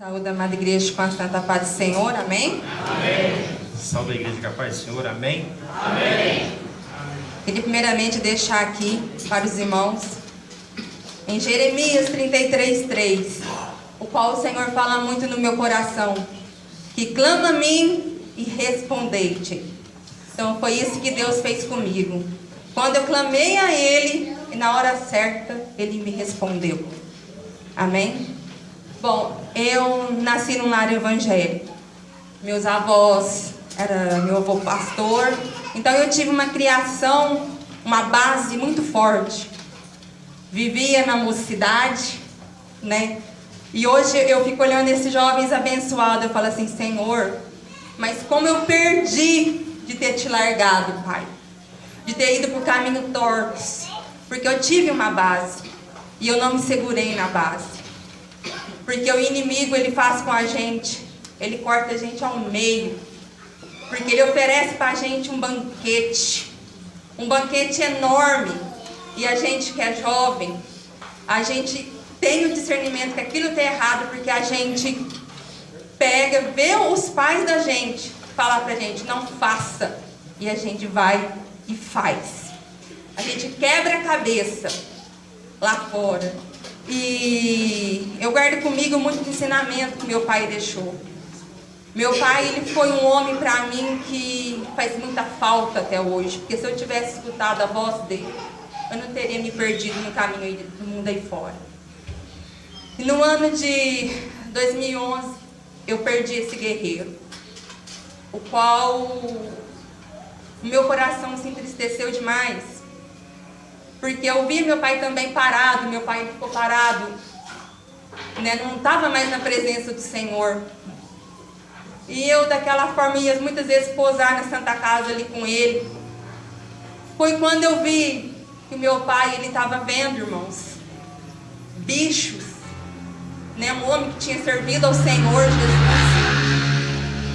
Saúde, amada igreja, com a santa paz do Senhor, amém? Amém. Salve a igreja com a paz do Senhor, amém? Amém. Queria primeiramente deixar aqui para os irmãos, em Jeremias 33:3, o qual o Senhor fala muito no meu coração, que clama a mim e respondei-te. Então foi isso que Deus fez comigo. Quando eu clamei a Ele, e na hora certa, Ele me respondeu. Amém? Bom, eu nasci num lar evangélico. Meus avós, meu avô pastor. Então eu tive uma criação, uma base muito forte. Vivia na mocidade, né? E hoje eu fico olhando esses jovens abençoados. Eu falo assim, Senhor, mas como eu perdi de ter te largado, Pai. De ter ido por caminho tortos. Porque eu tive uma base. E eu não me segurei na base. Porque o inimigo, ele faz com a gente, ele corta a gente ao meio. Porque ele oferece para a gente um banquete enorme. E a gente que é jovem, a gente tem o discernimento que aquilo está errado, porque a gente pega, vê os pais da gente falar para a gente, não faça. E a gente vai e faz. A gente quebra a cabeça lá fora. E eu guardo comigo muito ensinamento que meu pai deixou. Meu pai, ele foi um homem para mim que faz muita falta até hoje. Porque se eu tivesse escutado a voz dele, eu não teria me perdido no caminho do mundo aí fora. E no ano de 2011, eu perdi esse guerreiro. O qual o meu coração se entristeceu demais. Porque eu vi meu pai também parado, meu pai ficou parado, né? Não estava mais na presença do Senhor. E eu daquela forma ia muitas vezes posar na Santa Casa ali com ele. Foi quando eu vi que o meu pai, ele estava vendo, irmãos, bichos, né? Um homem que tinha servido ao Senhor Jesus.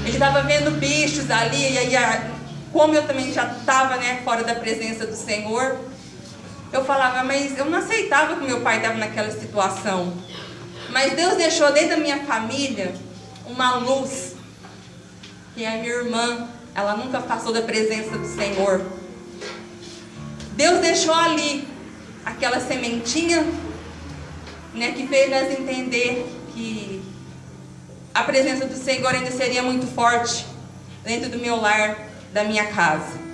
Ele estava vendo bichos ali, e aí, como eu também já estava, né, fora da presença do Senhor, eu falava, mas eu não aceitava que meu pai estava naquela situação. Mas Deus deixou dentro da minha família uma luz. Que a minha irmã, ela nunca passou da presença do Senhor. Deus deixou ali aquela sementinha, né, que fez nós entender que a presença do Senhor ainda seria muito forte dentro do meu lar, da minha casa.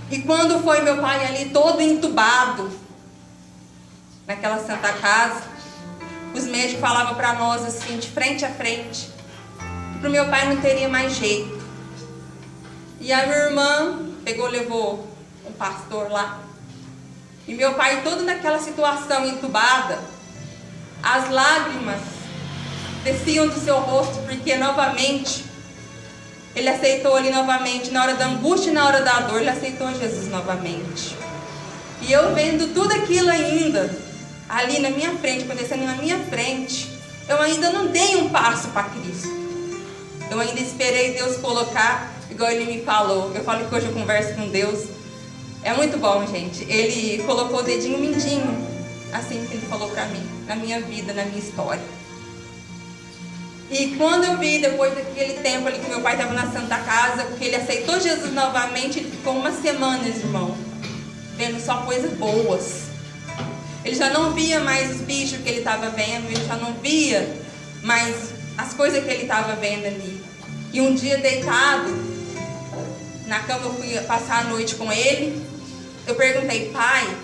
E quando foi meu pai ali todo entubado, naquela Santa Casa, os médicos falavam para nós assim, de frente a frente, que para o meu pai não teria mais jeito. E a minha irmã levou um pastor lá. E meu pai todo naquela situação entubada, as lágrimas desciam do seu rosto, porque novamente ele aceitou ali novamente, na hora da angústia e na hora da dor, ele aceitou Jesus novamente. E eu vendo tudo aquilo ainda, ali na minha frente, acontecendo na minha frente, eu ainda não dei um passo para Cristo. Eu ainda esperei Deus colocar, igual Ele me falou. Eu falo que hoje eu converso com Deus. É muito bom, gente. Ele colocou o dedinho mindinho, assim que Ele falou para mim, na minha vida, na minha história. E quando eu vi, depois daquele tempo ali que meu pai estava na Santa Casa, que ele aceitou Jesus novamente, ele ficou uma semana, irmão, vendo só coisas boas. Ele já não via mais os bichos que ele estava vendo, ele já não via mais as coisas que ele estava vendo ali. E um dia deitado, na cama eu fui passar a noite com ele, eu perguntei, pai,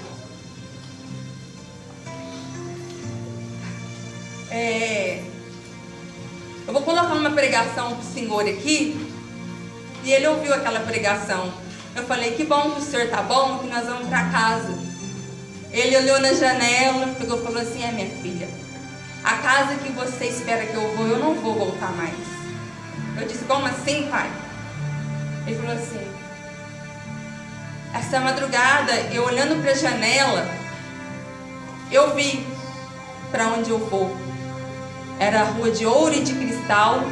eu vou colocar uma pregação para o senhor aqui. E ele ouviu aquela pregação. Eu falei, que bom que o senhor tá bom, que nós vamos para casa. Ele olhou na janela, pegou e falou assim, minha filha, a casa que você espera que eu vou, eu não vou voltar mais. Eu disse, como assim, pai? Ele falou assim, essa madrugada, eu olhando para a janela, eu vi para onde eu vou. Era a rua de ouro e de cristal.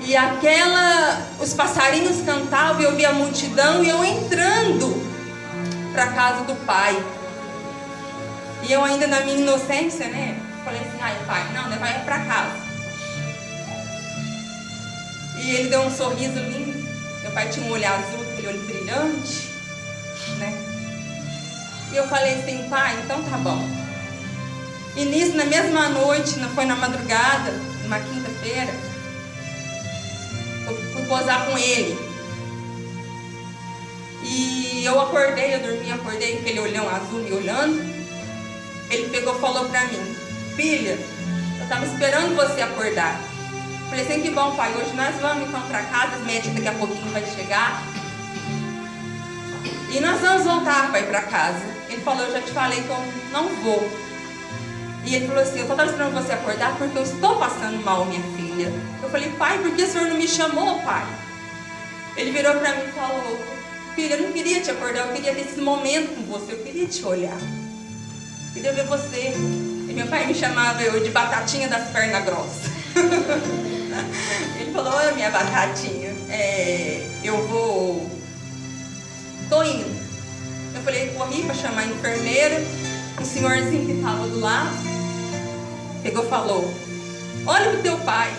E os passarinhos cantavam e eu via a multidão e eu entrando para a casa do pai. E eu ainda na minha inocência, né? Falei assim, ai pai, ele deu um sorriso lindo. Meu pai tinha um olho azul, aquele olho brilhante, né? E eu falei assim, pai, então tá bom. E nisso, na mesma noite, foi na madrugada, numa quinta-feira, eu fui posar com ele. E eu acordei, eu dormi, acordei com aquele olhão azul me olhando. Ele pegou e falou pra mim, filha, eu tava esperando você acordar. Falei assim, que bom, pai, hoje nós vamos então pra casa, os médicos daqui a pouquinho vai chegar. E nós vamos voltar, pai, pra casa. Ele falou, eu já te falei que eu não vou. E ele falou assim, eu só estava esperando você acordar porque eu estou passando mal, minha filha. Eu falei, pai, por que o senhor não me chamou, pai? Ele virou pra mim e falou, filha, eu não queria te acordar, eu queria ter esse momento com você, eu queria te olhar. Eu queria ver você. E meu pai me chamava eu de batatinha das pernas grossas. Ele falou, olha minha batatinha, tô indo. Eu falei, corri para chamar a enfermeira. O senhorzinho que estava do lado pegou e falou, olha pro teu pai.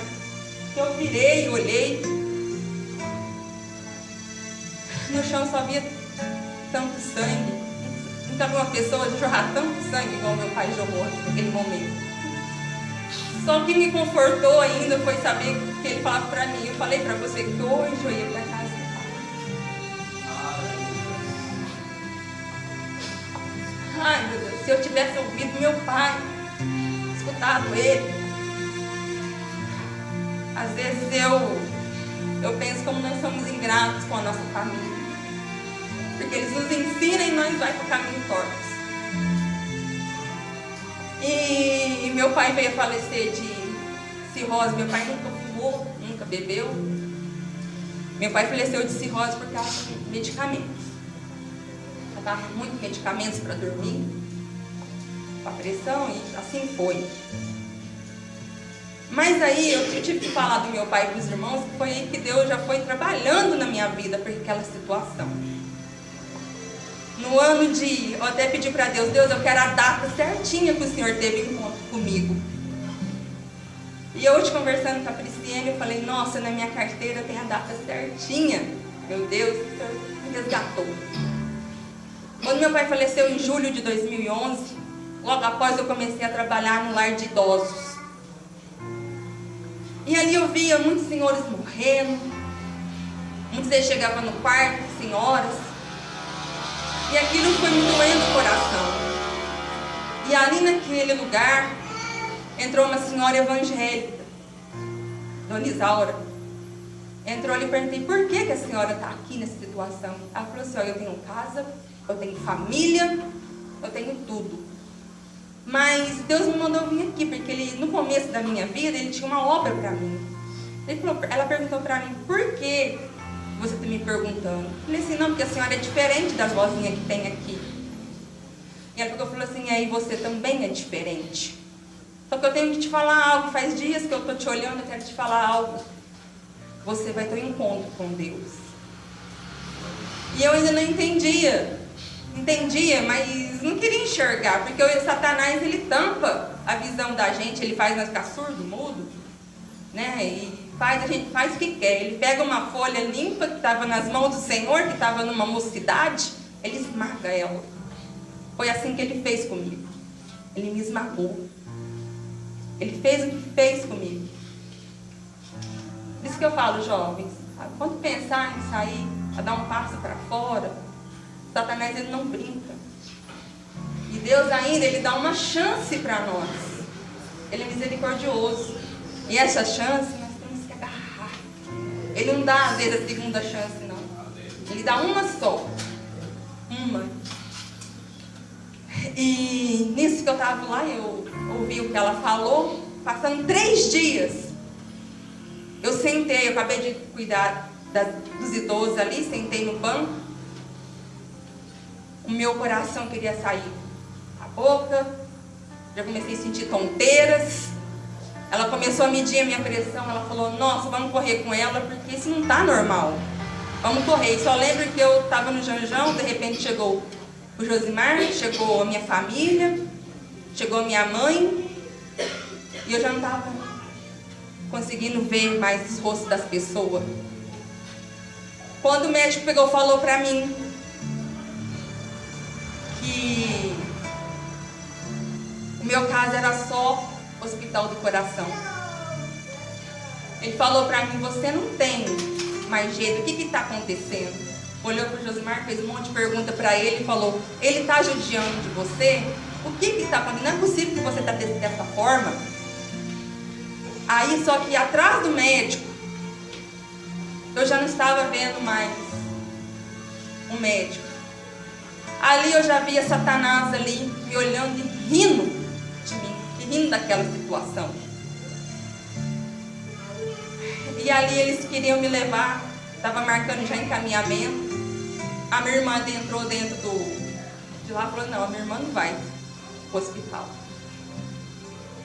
Eu virei, olhei. No chão só havia tanto sangue. Nunca vi uma pessoa jorrar tanto sangue igual meu pai jorrou naquele momento. Só o que me confortou ainda foi saber que ele falava para mim, eu falei para você que hoje eu ia para casa do pai. Ai, meu Deus, se eu tivesse ouvido meu pai, escutado ele. Às vezes eu penso como nós somos ingratos com a nossa família. Porque eles nos ensinam e nós vamos para o caminho torto. E meu pai veio a falecer de cirrose. Meu pai nunca fumou, nunca bebeu. Meu pai faleceu de cirrose por causa de medicamentos. Eu dava muitos medicamentos para dormir, para pressão, e assim foi. Mas aí eu tive que falar do meu pai para os irmãos, que foi aí que Deus já foi trabalhando na minha vida por aquela situação. No ano eu até pedi para Deus, Deus, eu quero a data certinha que o Senhor teve encontro comigo. E hoje, conversando com a Prisciane, eu falei, nossa, na minha carteira tem a data certinha. Meu Deus, o Senhor me resgatou. Quando meu pai faleceu em julho de 2011, logo após eu comecei a trabalhar no lar de idosos. E ali eu via muitos senhores morrendo, muitos deles chegavam no quarto, senhoras. E aquilo foi me doendo o coração. E ali naquele lugar, entrou uma senhora evangélica, Dona Isaura. Entrou ali e perguntei, por que a senhora está aqui nessa situação? Ela falou assim, eu tenho casa, eu tenho família, eu tenho tudo. Mas Deus me mandou vir aqui, porque no começo da minha vida, ele tinha uma obra para mim. Ela perguntou para mim, por que você está me perguntando? Eu falei assim, não, porque a senhora é diferente das vozinhas que tem aqui. E ela falou assim, aí você também é diferente. Só que eu tenho que te falar algo, faz dias que eu estou te olhando, eu quero te falar algo. Você vai ter um encontro com Deus. E eu ainda não entendia, mas não queria enxergar, porque o Satanás, ele tampa a visão da gente, ele faz nós ficar surdo, mudo, né? E a gente faz o que quer. Ele pega uma folha limpa que estava nas mãos do Senhor, que estava numa mocidade, ele esmaga ela. Foi assim que ele fez comigo. Ele me esmagou. Ele fez o que fez comigo. Por isso que eu falo, jovens, quando pensar em sair, a dar um passo para fora, Satanás, ele não brinca. E Deus ainda, ele dá uma chance para nós. Ele é misericordioso. E essa chance, nós temos que agarrar. Ele não dá, às vezes, a segunda chance, não. Ele dá uma só. Uma. E nisso que eu estava lá, eu ouvi o que ela falou. Passando 3 dias, eu sentei, eu acabei de cuidar dos idosos ali, sentei no banco. O meu coração queria sair a boca, já comecei a sentir tonteiras. Ela começou a medir a minha pressão, ela falou, nossa, vamos correr com ela, porque isso não está normal. Vamos correr. E só lembro que eu estava no Janjão, de repente chegou o Josimar, chegou a minha família, chegou a minha mãe, e eu já não estava conseguindo ver mais os rostos das pessoas. Quando o médico falou pra mim que o meu caso era só hospital do coração. Ele falou pra mim, você não tem mais jeito, o que está acontecendo? Olhou para o Josimar, fez um monte de pergunta para ele e falou, ele está judiando de você? O que está acontecendo? Não é possível que você está dessa forma. Aí, só que atrás do médico, eu já não estava vendo mais o médico. Ali eu já via Satanás ali, me olhando e rindo de mim, e rindo daquela situação. E ali eles queriam me levar, estava marcando já encaminhamento. A minha irmã entrou dentro de lá e falou, não, a minha irmã não vai para o hospital.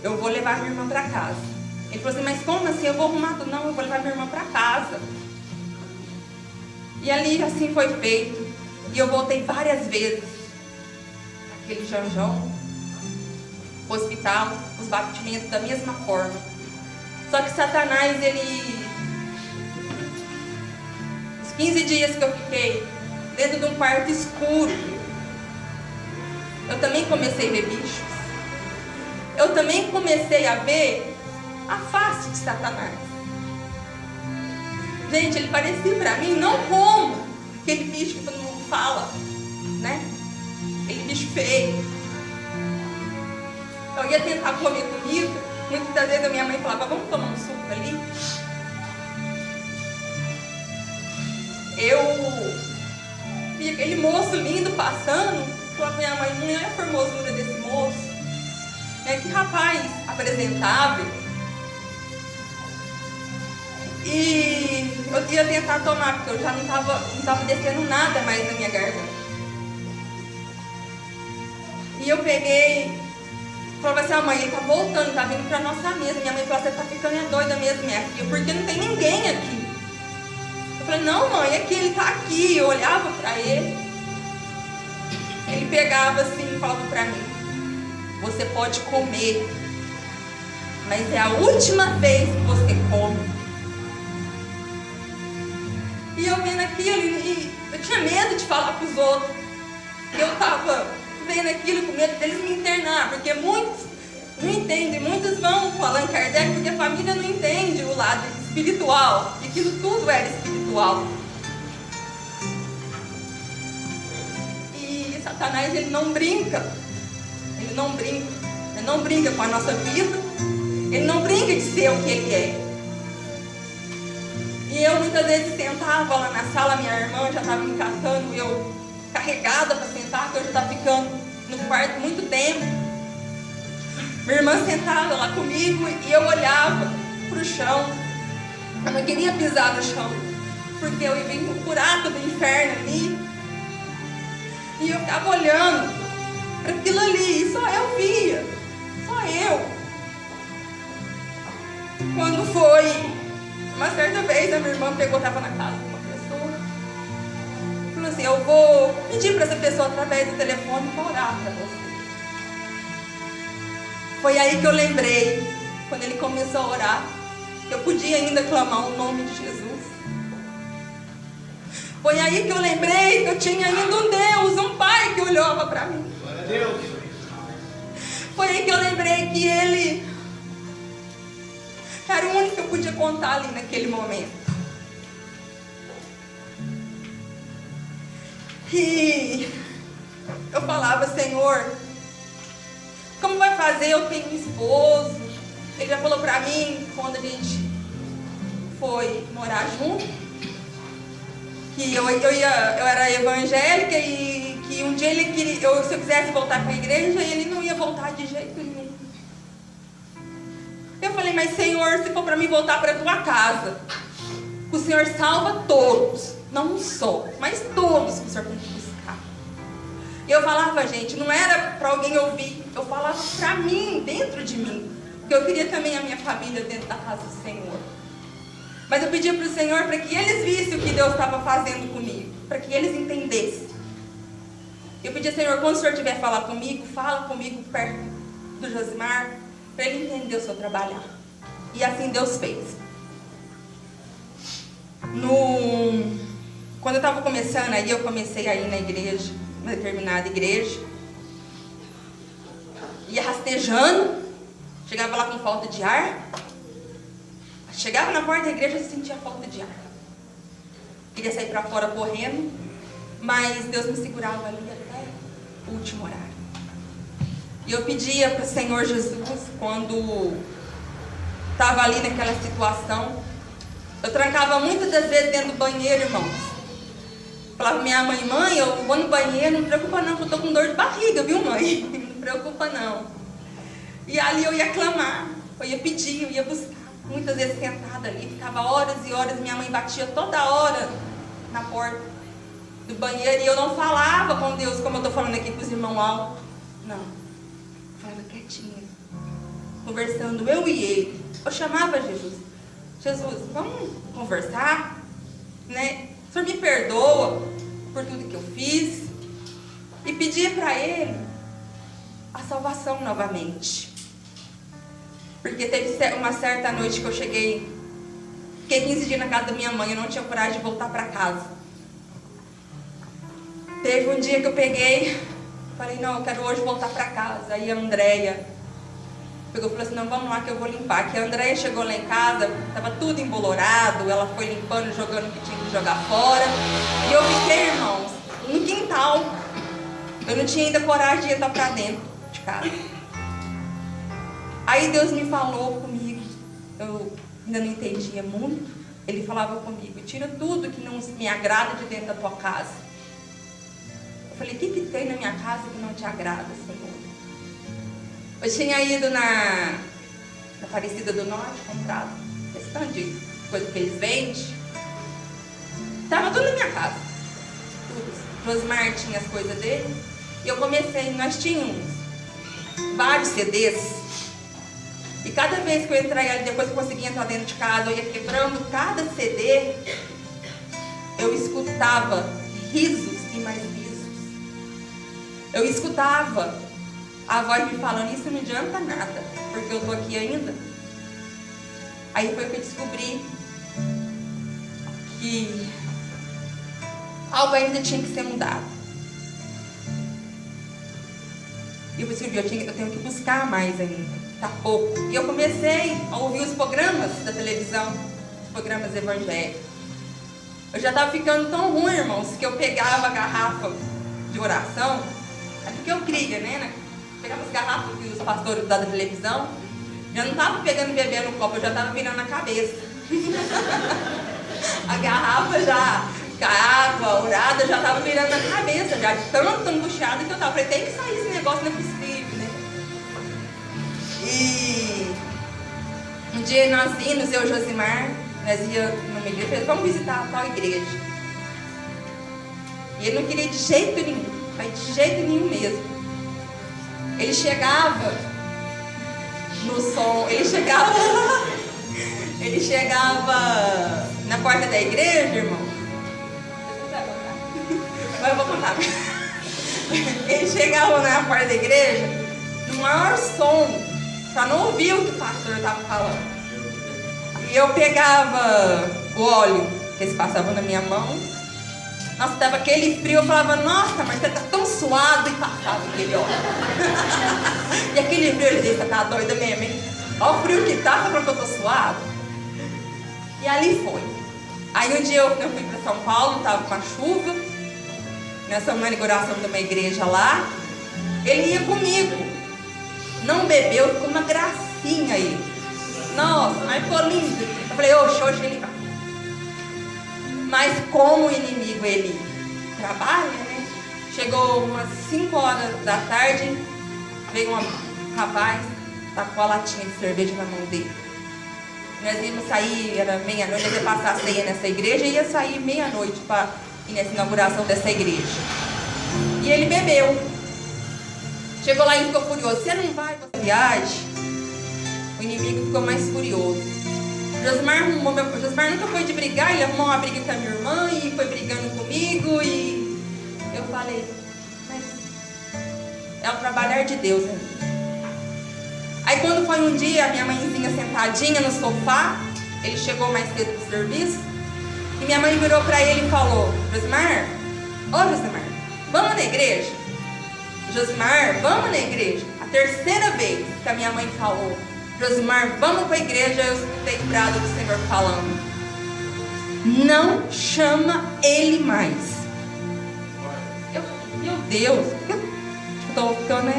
Eu vou levar a minha irmã para casa. Ele falou assim, mas como assim? Eu vou arrumar tudo? Não, eu vou levar minha irmã para casa. E ali assim foi feito. E eu voltei várias vezes. Aquele Janjão, o hospital, os batimentos da mesma forma. Só que Satanás, os 15 dias que eu fiquei dentro de um quarto escuro, eu também comecei a ver bichos. Eu também comecei a ver a face de Satanás. Gente, ele parecia pra mim não como aquele bicho que todo mundo fala, né? Aquele bicho feio. Eu ia tentar comer comida. Muitas das vezes a minha mãe falava, vamos tomar um suco ali? Eu vi aquele moço lindo passando, falava pra minha mãe, não é a formosura desse moço, né? Que rapaz apresentável. E eu ia tentar tomar, porque eu já não estava descendo nada mais na minha garganta. E eu peguei, falava assim, mãe, ele tá voltando, tá vindo pra nossa mesa. Minha mãe falou, você tá ficando doida mesmo, minha filha, porque não tem ninguém aqui. Eu falei, não, mãe, é que ele tá aqui. Eu olhava pra ele, ele pegava assim e falava pra mim, você pode comer, mas é a última vez que você come. E eu vendo aquilo, e eu tinha medo de falar pros outros. Eu tava vendo aquilo com medo deles me internar, porque muitos não entendem, muitos vão com Allan Kardec, porque a família não entende o lado espiritual, e aquilo tudo era espiritual. E Satanás, ele não brinca com a nossa vida, ele não brinca de ser o que ele é. E eu muitas vezes sentava lá na sala, minha irmã já estava me catando, eu carregada para sentar, porque eu já estava ficando no quarto muito tempo. Minha irmã sentada lá comigo e eu olhava para o chão. Eu não queria pisar no chão, porque eu ia vir no buraco do inferno ali. E eu ficava olhando para aquilo ali, e só eu via, só eu. Quando foi uma certa vez, a minha irmã estava na casa de uma pessoa, falou assim, eu vou pedir para essa pessoa através do telefone para orar para você. Foi aí que eu lembrei, quando ele começou a orar, que eu podia ainda clamar o nome de Jesus. Foi aí que eu lembrei que eu tinha ainda um Deus, um Pai que olhava para mim. Glória a Deus. Foi aí que eu lembrei que Ele era o único que eu podia contar ali naquele momento. E eu falava, Senhor, como vai fazer? Eu tenho um esposo. Ele já falou pra mim, quando a gente foi morar junto, que eu era evangélica e que um dia ele queria, se eu quisesse voltar para a igreja, ele não ia voltar de jeito nenhum. Eu falei, mas Senhor, se for para mim voltar para a tua casa, o Senhor salva todos, não um só, mas todos que o Senhor tem que buscar. E eu falava, gente, não era para alguém ouvir, eu falava para mim, dentro de mim, porque eu queria também a minha família dentro da casa do Senhor. Mas eu pedia para o Senhor para que eles vissem o que Deus estava fazendo comigo, para que eles entendessem. Eu pedia, Senhor, quando o Senhor estiver falar comigo, fala comigo perto do Josimar, para ele entender o seu trabalhar. E assim Deus fez. Quando eu estava começando, aí eu comecei a ir na igreja, uma determinada igreja. Ia rastejando, chegava lá com falta de ar. Chegava na porta da igreja e sentia falta de ar. Queria sair para fora correndo, mas Deus me segurava ali até o último horário. E eu pedia para o Senhor Jesus, quando estava ali naquela situação, eu trancava muitas das vezes dentro do banheiro, irmãos. Falava, minha mãe, eu vou no banheiro, não preocupa não, que eu estou com dor de barriga, viu, mãe? Não preocupa não. E ali eu ia clamar, eu ia pedir, eu ia buscar. Muitas vezes sentada ali, ficava horas e horas, minha mãe batia toda hora na porta do banheiro e eu não falava com Deus, como eu estou falando aqui com os irmãos altos. Não, eu falava quietinha, conversando, eu e ele. Eu chamava Jesus. Jesus, vamos conversar, né? O Senhor me perdoa por tudo que eu fiz. E pedia para Ele a salvação novamente. Porque teve uma certa noite que eu fiquei 15 dias na casa da minha mãe, eu não tinha coragem de voltar para casa. Teve um dia que eu peguei, falei, não, eu quero hoje voltar para casa. Aí a Andréia pegou e falou assim, não, vamos lá que eu vou limpar. Que a Andréia chegou lá em casa, estava tudo embolorado, ela foi limpando, jogando o que tinha que jogar fora. E eu fiquei, irmãos, no quintal. Eu não tinha ainda coragem de entrar para dentro de casa. Aí Deus me falou comigo, eu ainda não entendia muito. Ele falava comigo, tira tudo que não me agrada de dentro da tua casa. Eu falei, o que tem na minha casa que não te agrada, Senhor? Eu tinha ido na Aparecida do Norte, comprado esse tanto de coisa que eles vendem. Estava tudo na minha casa. Tudo. Rosmar tinha as coisas dele. E eu comecei, nós tínhamos vários CDs. E cada vez que eu entrei ali, depois que eu conseguia entrar dentro de casa, eu ia quebrando cada CD, eu escutava risos e mais risos. Eu escutava a voz me falando, isso não adianta nada, porque eu tô aqui ainda. Aí foi que eu descobri que algo ainda tinha que ser mudado. E eu percebi, eu tenho que buscar mais ainda, tá pouco. E eu comecei a ouvir os programas da televisão, os programas evangélicos. Eu já estava ficando tão ruim, irmãos, que eu pegava a garrafa de oração, é porque eu cria, né? Pegava as garrafas que os pastores da televisão, já não estava pegando bebê no copo, eu já estava virando a cabeça. A garrafa já, com a água, orada, já estava virando a cabeça, já de tanto angustiada que eu estava. Falei, tem que sair esse negócio, não é possível, né? E um dia nós íamos, eu e o Josimar, nós íamos numa igreja, falei, vamos visitar a tal igreja. E ele não queria ir de jeito nenhum, mas de jeito nenhum mesmo. Ele chegava no som, ele chegava na porta da igreja, irmão. Mas eu vou contar. Ele chegava na porta da igreja no maior som, para não ouvir o que o pastor estava falando. E eu pegava o óleo que eles passavam na minha mão. Nossa, estava aquele frio, eu falava, nossa, mas você está tão suado, e passava aquele óleo. E aquele frio, ele disse, você tá doida mesmo, hein? Olha o frio que tá, só porque eu tô suado. E ali foi. Aí um dia eu fui para São Paulo, estava com a chuva, nessa inauguração de uma igreja lá. Ele ia comigo. Não bebeu, ficou uma gracinha aí. Nossa, mas ficou lindo. Eu falei, oxe, ele vai. Mas como o inimigo, ele trabalha, né? Chegou umas 5 horas da tarde, veio um rapaz, tá com a latinha de cerveja na mão dele. Nós íamos sair, era meia-noite, nós ia passar a ceia nessa igreja e ia sair meia-noite para ir nessa inauguração dessa igreja. E ele bebeu. Chegou lá e ficou furioso. Você não vai para viagem? O inimigo ficou mais furioso. Josmar nunca foi de brigar, ele arrumou uma briga com a minha irmã e foi brigando comigo. E eu falei, mas é o trabalhar de Deus, né? Aí quando foi um dia, a minha mãezinha sentadinha no sofá, ele chegou mais cedo do serviço, e minha mãe virou para ele e falou: Josimar, Josimar, vamos na igreja? Josimar, vamos na igreja? A terceira vez que a minha mãe falou: Josimar, vamos para a igreja, eu escutei o brado do Senhor falando: não chama ele mais. Meu Deus, eu estou ficando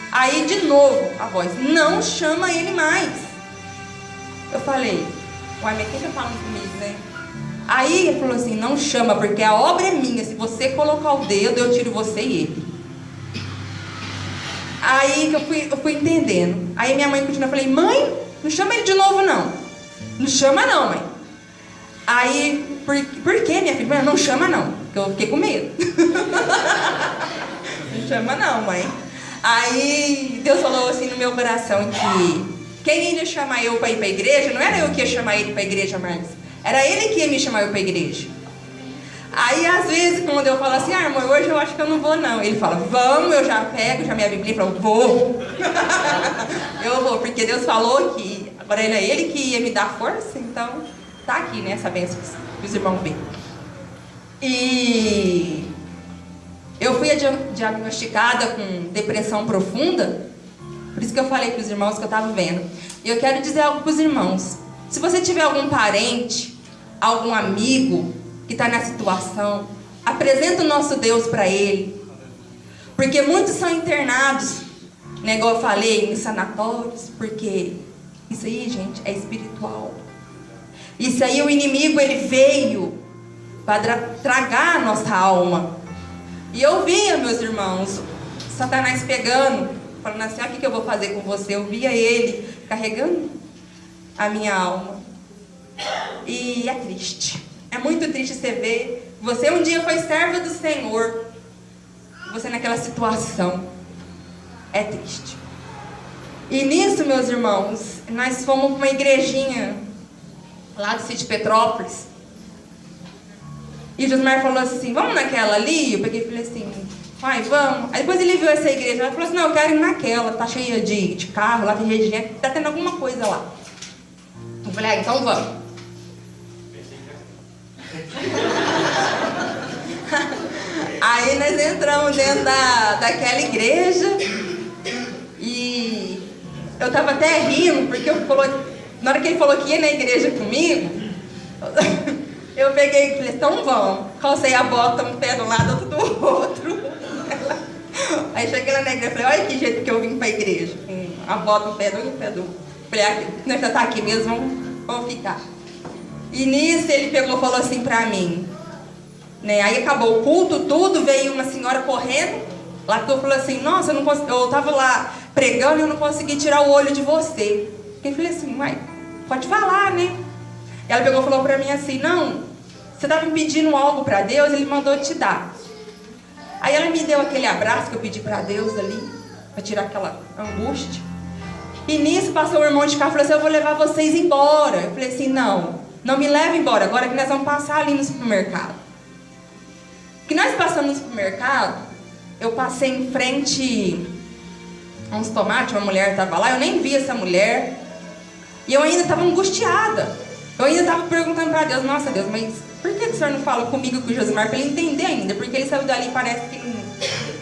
Aí de novo a voz: não chama ele mais. Eu falei: uai, mas quem está falando comigo, né? Aí ele falou assim: não chama, porque a obra é minha. Se você colocar o dedo, eu tiro você e ele. Aí que eu fui entendendo. Aí minha mãe continuou, eu falei: mãe, não chama ele de novo não. Não chama não, mãe. Aí, por que, minha filha? Não chama não, porque eu fiquei com medo. Não chama não, mãe. Aí Deus falou assim no meu coração que quem ia chamar eu para ir para a igreja, não era eu que ia chamar ele para a igreja mais. Era ele que ia me chamar eu para a igreja. Aí às vezes quando eu falo assim: ah, irmão, hoje eu acho que eu não vou não. Ele fala: vamos, eu já pego, já minha Bíblia e falo: vou. Eu vou, porque Deus falou que agora era ele que ia me dar força, então tá aqui, né, essa bênção que os irmãos veem. E eu fui diagnosticada com depressão profunda, por isso que eu falei para os irmãos que eu estava vendo. E eu quero dizer algo para os irmãos: se você tiver algum parente, algum amigo que está na situação, apresenta o nosso Deus para ele, porque muitos são internados, né, igual eu falei, em sanatórios, porque isso aí, gente, é espiritual. Isso aí, o inimigo, ele veio para tragar a nossa alma. E eu via, meus irmãos, Satanás pegando, falando assim: olha o que eu vou fazer com você. Eu via ele carregando a minha alma. E é triste. É muito triste você ver. Você um dia foi serva do Senhor, você naquela situação. É triste. E nisso, meus irmãos, nós fomos para uma igrejinha lá do sítio Petrópolis. E o Josimar falou assim: vamos naquela ali? Eu peguei e falei assim: vai, vamos. Aí depois ele viu essa igreja, ele falou assim: não, eu quero ir naquela, tá cheia de carro, lá tem gente, tá tendo alguma coisa lá. Eu falei: ah, então vamos. Aí nós entramos dentro daquela igreja. E eu tava até rindo, porque na hora que ele falou que ia na igreja comigo, eu peguei e falei: então vamos. Calcei a bota, um pé de um lado, outro do outro. Aí cheguei lá na igreja e falei: olha que jeito que eu vim pra igreja, com a bota, um pé de um e um pé do outro. Falei: nós já tá aqui mesmo, vamos ficar. E nisso ele pegou e falou assim pra mim, né? Aí acabou o culto, tudo, veio uma senhora correndo lá, que eu falei assim: nossa, eu tava lá pregando e eu não consegui tirar o olho de você. Eu falei assim: uai, pode falar, né? E ela pegou e falou pra mim assim: não, você estava me pedindo algo para Deus, Ele mandou te dar. Aí ela me deu aquele abraço que eu pedi para Deus ali, para tirar aquela angústia. E nisso passou o irmão de cá e falou assim: eu vou levar vocês embora. Eu falei assim: não me leva embora, agora que nós vamos passar ali no supermercado. Que nós passamos no supermercado, eu passei em frente a uns tomates, uma mulher estava lá, eu nem vi essa mulher. E eu ainda estava angustiada. Eu ainda estava perguntando para Deus: nossa Deus, mas por que o Senhor não fala comigo com o Josimar? Para ele entender ainda, porque ele saiu dali e parece que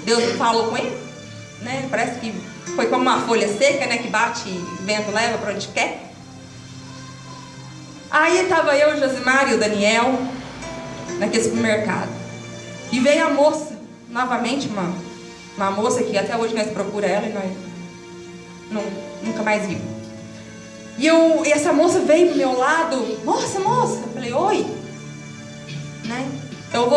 Deus não falou com ele, né? Parece que foi como uma folha seca, né? Que bate e o vento leva para onde quer. Aí estava eu, o Josimar e o Daniel naquele supermercado. E veio a moça, novamente, uma moça que até hoje nós procuramos ela e nós nunca mais vimos. E essa moça veio pro meu lado: moça, eu falei: oi, né? Eu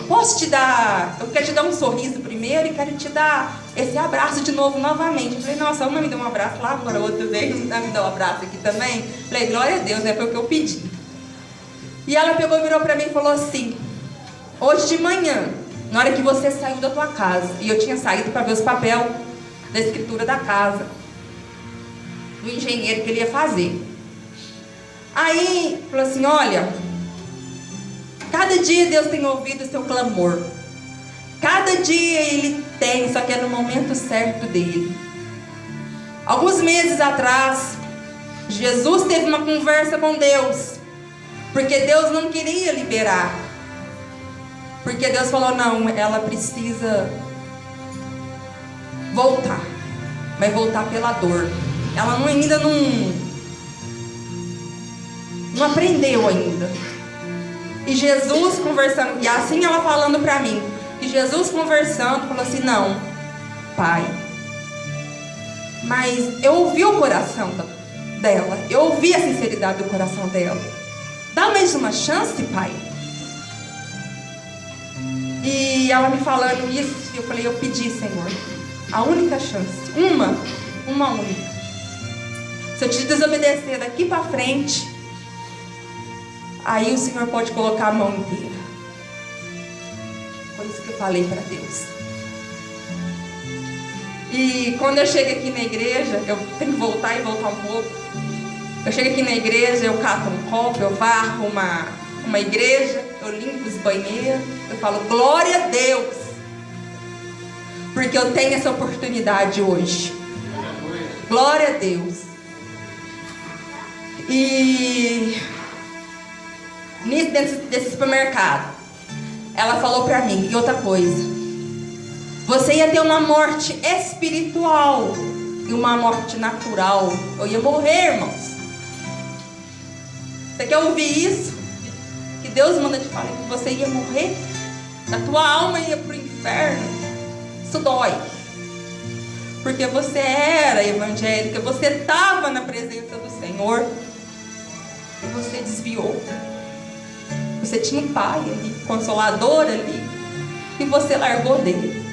posso te dar, eu quero te dar um sorriso primeiro e quero te dar esse abraço de novo, novamente. Eu falei: nossa, uma me deu um abraço lá, agora outra veio, me dá um abraço aqui também. Eu falei: glória a Deus, né? Foi o que eu pedi. E ela pegou, virou pra mim e falou assim: hoje de manhã, na hora que você saiu da tua casa, e eu tinha saído para ver os papéis da escritura da casa, do engenheiro que ele ia fazer. Aí falou assim: olha, cada dia Deus tem ouvido o seu clamor, cada dia Ele tem, só que é no momento certo dele. Alguns meses atrás, Jesus teve uma conversa com Deus, porque Deus não queria liberar. Porque Deus falou, não, ela precisa voltar. Vai voltar pela dor. Ela ainda não aprendeu ainda. E Jesus conversando, e assim ela falando para mim, e Jesus conversando, falou assim, não, pai, mas eu ouvi o coração dela, eu ouvi a sinceridade do coração dela. Dá mais uma chance, pai. E ela me falando isso, eu falei, eu pedi, Senhor, a única chance, uma única. Se eu te desobedecer daqui para frente, aí o Senhor pode colocar a mão inteira. Foi isso que eu falei para Deus. E quando eu chego aqui na igreja, eu tenho que voltar um pouco. Eu chego aqui na igreja, eu cato um copo, eu varro uma igreja, eu limpo os banheiros, eu falo, glória a Deus, porque eu tenho essa oportunidade hoje. Glória a Deus. E dentro desse supermercado, ela falou pra mim, e outra coisa, você ia ter uma morte espiritual e uma morte natural. Eu ia morrer, irmãos. Você quer ouvir isso? Que Deus manda te falar que você ia morrer, a tua alma ia pro inferno. Isso dói, porque você era evangélica, você estava na presença do Senhor e você desviou. Você tinha um pai ali, consolador ali, e você largou dele.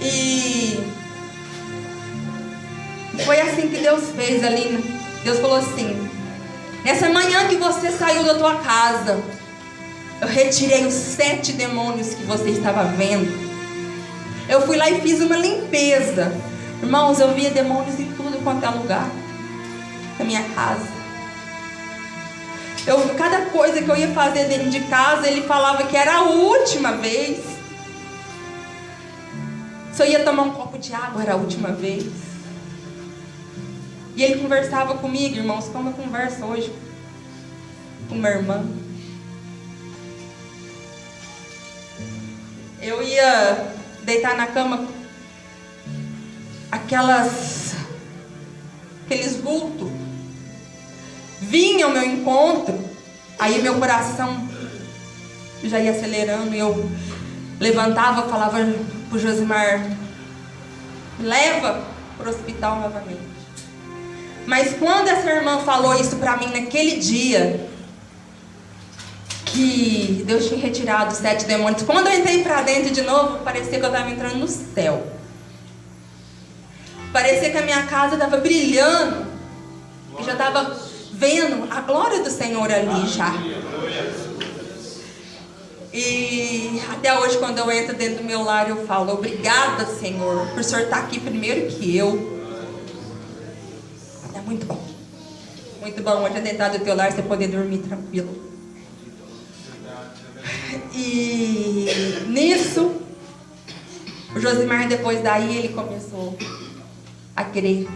E foi assim que Deus fez ali. Deus falou assim, nessa manhã que você saiu da tua casa, eu retirei os 7 demônios que você estava vendo. Eu fui lá e fiz uma limpeza. Irmãos, eu via demônios em tudo quanto é lugar na minha casa. Cada coisa que eu ia fazer dentro de casa, ele falava que era a última vez. Se eu ia tomar um copo de água, era a última vez. E ele conversava comigo, irmãos, como eu converso hoje com minha irmã. Eu ia deitar na cama, aqueles vultos vinham ao meu encontro, aí meu coração já ia acelerando, e eu levantava, falava pro Josimar, leva pro hospital novamente. Mas quando essa irmã falou isso pra mim naquele dia, que Deus tinha retirado os 7 demônios, quando eu entrei pra dentro de novo, parecia que eu estava entrando no céu. Parecia que a minha casa estava brilhando, e já estava vendo a glória do Senhor ali já. E até hoje, quando eu entro dentro do meu lar, eu falo, obrigada, Senhor, por o Senhor estar aqui primeiro que eu. É muito bom. Muito bom hoje dentro do teu lar, você poder dormir tranquilo. E nisso, o Josimar, depois daí, ele começou a querer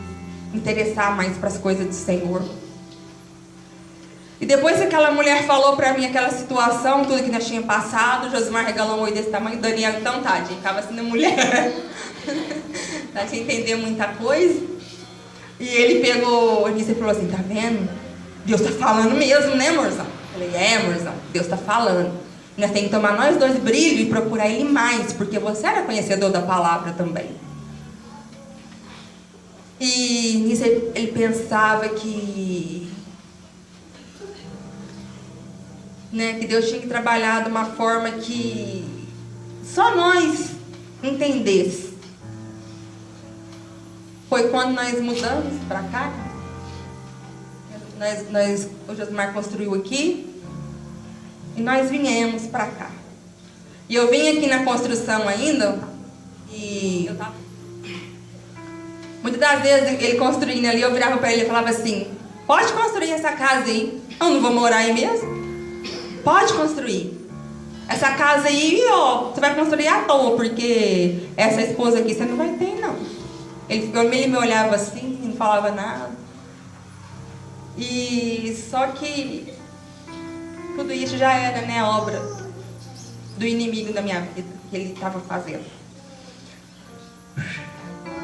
interessar mais para as coisas do Senhor. E depois que aquela mulher falou pra mim aquela situação, tudo que nós tínhamos passado, o Josimar regalou um oi desse tamanho, o Daniel então, tadinho, ficava assim na mulher. Dá pra entender muita coisa. E ele pegou, e falou assim, tá vendo? Deus tá falando mesmo, né, amorzão? Eu falei, amorzão, Deus tá falando. Nós temos que tomar nós dois brilho e procurar Ele mais, porque você era conhecedor da palavra também. E nisso ele pensava que Deus tinha que trabalhar de uma forma que só nós entendesse. Foi quando nós mudamos para cá. O Josimar construiu aqui e nós viemos para cá. E eu vim aqui na construção ainda e eu tava... Muitas das vezes ele construindo ali, eu virava para ele e falava assim, pode construir essa casa aí. Eu não vou morar aí mesmo. Pode construir. Essa casa aí, ó, você vai construir à toa, porque essa esposa aqui você não vai ter, não. Ele me olhava assim, não falava nada. E só que tudo isso já era, né, obra do inimigo da minha vida, que ele estava fazendo.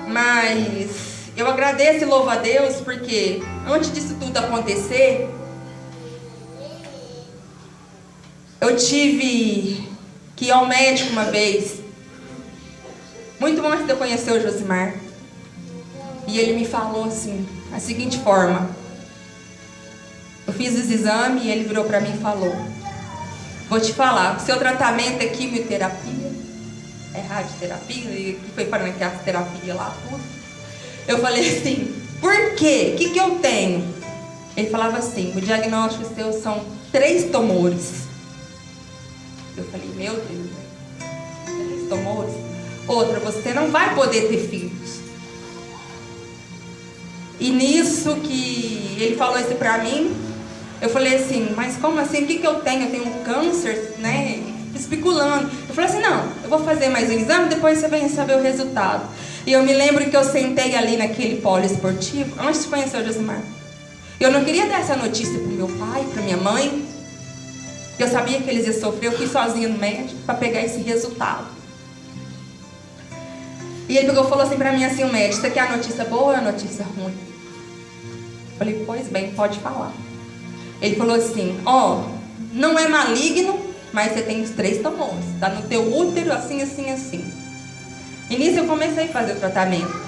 Mas eu agradeço e louvo a Deus, porque antes disso tudo acontecer, eu tive que ir ao médico uma vez, muito antes de eu conhecer o Josimar. E ele me falou assim, da seguinte forma: eu fiz os exames e ele virou para mim e falou: vou te falar, o seu tratamento é quimioterapia, é radioterapia, e foi para a terapia lá, tudo. Eu falei assim: por quê? O que eu tenho? Ele falava assim: o diagnóstico seu são 3 tumores. Eu falei: meu Deus, 3 tumores? Outra, você não vai poder ter filhos. E nisso que ele falou isso pra mim, eu falei assim: mas como assim? O que eu tenho? Eu tenho um câncer, né? Especulando. Eu falei assim: não, eu vou fazer mais um exame, depois você vem saber o resultado. E eu me lembro que eu sentei ali naquele polo esportivo, antes de conhecer o Josimar. Eu não queria dar essa notícia pro meu pai, pra minha mãe. Eu sabia que eles iam sofrer. Eu fui sozinha no médico para pegar esse resultado. E ele pegou e falou assim pra mim assim: o médico, você quer a notícia boa ou a notícia ruim? Eu falei: pois bem, pode falar. Ele falou assim: ó, não é maligno, mas você tem os 3 tumores. Tá no teu útero, assim, assim, assim. E nisso eu comecei a fazer o tratamento,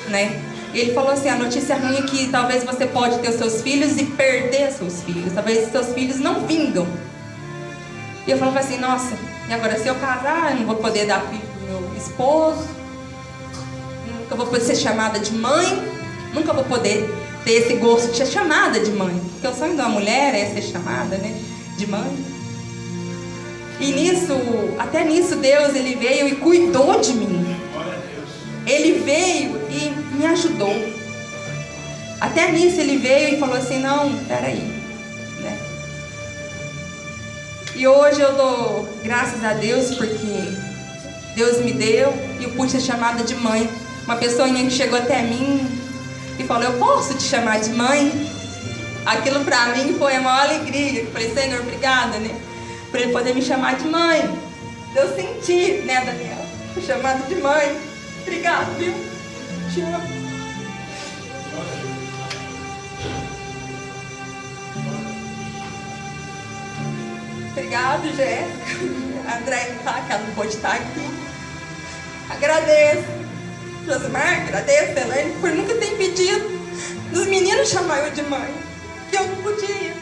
né? E ele falou assim: a notícia ruim é que talvez você pode ter os seus filhos e perder seus filhos. Talvez os seus filhos não vingam. E eu falava assim: nossa, e agora se eu casar, eu não vou poder dar filho pro meu esposo. Nunca vou poder ser chamada de mãe. Nunca vou poder ter esse gosto de ser chamada de mãe. Porque o sonho de uma mulher é ser chamada, né, de mãe. E nisso, até nisso, Deus, ele veio e cuidou de mim. Ele veio e me ajudou. Até nisso ele veio e falou assim: não, peraí, né? E hoje eu dou graças a Deus, porque Deus me deu e eu pude ser chamada de mãe. Uma pessoinha que chegou até mim e falou: eu posso te chamar de mãe? Aquilo pra mim foi a maior alegria. Eu falei: Senhor, obrigada, né, por ele poder me chamar de mãe. Eu senti, né, Daniela, fui chamada de mãe. Obrigado, viu? Te amo. Obrigado, Jéssica. André, que ela não pode estar aqui. Agradeço. Josimar, agradeço, Elaine, por nunca ter impedido dos meninos chamar eu de mãe. Que eu não podia.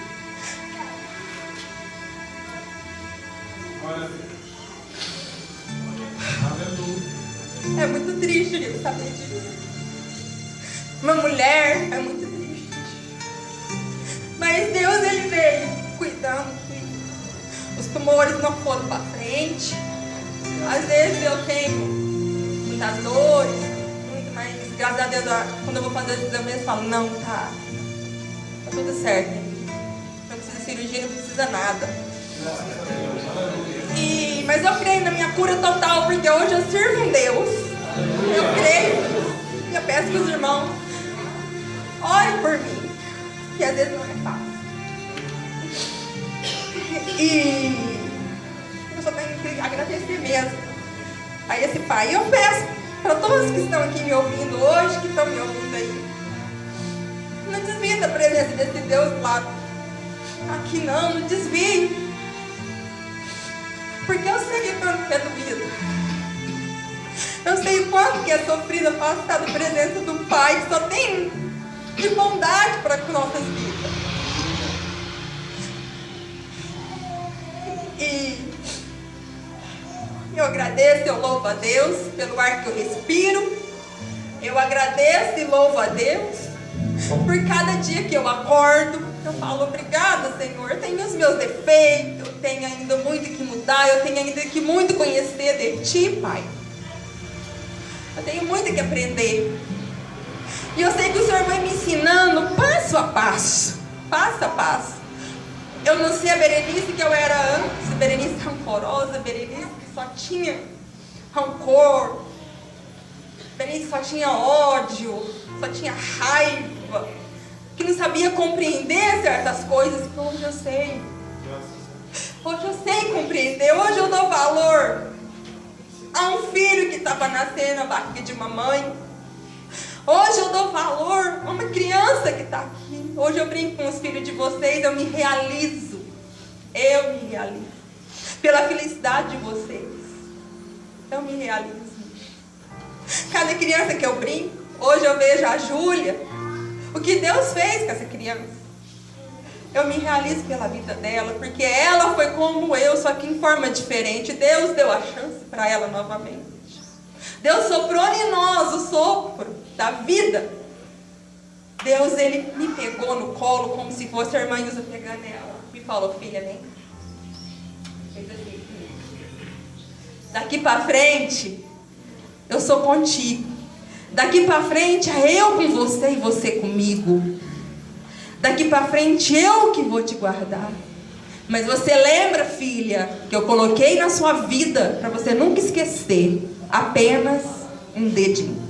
É muito triste eu saber disso. Uma mulher é muito triste. Mas Deus, ele veio cuidando que os tumores não foram para frente. Às vezes eu tenho muitas dores, muito, mas graças a Deus, quando eu vou fazer os exames, eu falo: não, tá tudo certo. Não precisa de cirurgia, não precisa nada. Mas eu creio na minha cura total, porque hoje eu sirvo um Deus. Eu creio. E eu peço que os irmãos orem por mim, que às vezes não é fácil. E eu só tenho que agradecer mesmo a esse Pai. E eu peço para todos que estão aqui me ouvindo hoje, que estão me ouvindo aí, não desvie da presença desse Deus lá. Aqui não desvie. Porque eu sei o quanto que é doído. Eu sei o quanto que é sofrido afastar da presença do Pai, que só tem de bondade para as nossas vidas. E eu agradeço, eu louvo a Deus pelo ar que eu respiro. Eu agradeço e louvo a Deus por cada dia que eu acordo. Eu falo: obrigada, Senhor. Eu tenho os meus defeitos, eu tenho ainda muito que mudar, eu tenho ainda que muito conhecer de Ti, Pai. Eu tenho muito que aprender. E eu sei que o Senhor vai me ensinando passo a passo, passo a passo. Eu não sei a Berenice que eu era antes, Berenice rancorosa, Berenice que só tinha rancor. que só tinha ódio, só tinha raiva, que não sabia compreender certas coisas, que hoje eu sei. Hoje eu sei compreender, hoje eu dou valor a um filho que estava nascendo na barriga de mamãe. Hoje eu dou valor a uma criança que está aqui. Hoje eu brinco com os filhos de vocês, eu me realizo. Eu me realizo. Pela felicidade de vocês. Eu me realizo. Cada criança que eu brinco, hoje eu vejo a Júlia, o que Deus fez com essa criança. Eu me realizo pela vida dela, porque ela foi como eu, só que em forma diferente. Deus deu a chance para ela novamente. Deus soprou em nós o sopro da vida. Deus, Ele me pegou no colo como se fosse a irmã Ilza pegando ela. Me falou, filha, vem. Fez assim. Daqui para frente, eu sou contigo. Daqui para frente, é eu com você e você comigo. Daqui para frente, eu que vou te guardar. Mas você lembra, filha, que eu coloquei na sua vida, para você nunca esquecer, apenas um dedinho.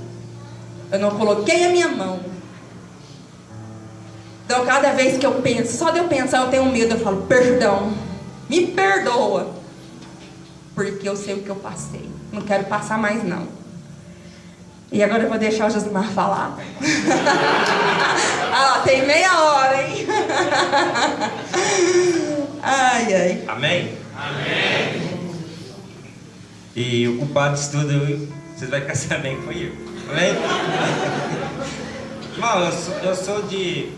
Eu não coloquei a minha mão. Então, cada vez que eu penso, só de eu pensar, eu tenho medo. Eu falo, perdão, me perdoa. Porque eu sei o que eu passei. Não quero passar mais, não. E agora eu vou deixar o Josimar falar. Ah, tem meia hora, hein? Ai, ai. Amém? Amém. E o culpado disso tudo, vocês vão ficar sabendo que foi eu. Amém? Irmão, eu sou de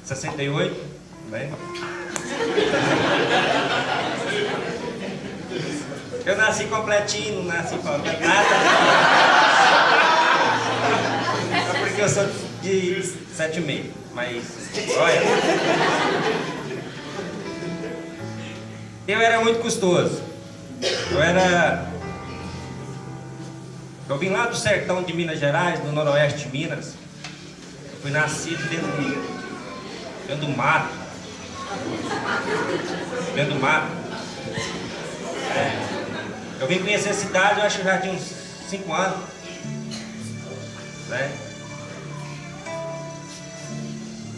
68, né? Eu nasci completinho, não nasci faltando nada. É porque eu sou de 7,5. Mas, olha. Eu era muito custoso. Eu vim lá do sertão de Minas Gerais, do noroeste de Minas. Eu fui nascido dentro do mato. Dentro do mato. Eu vim conhecer a cidade, eu acho que já tinha uns 5 anos. Né?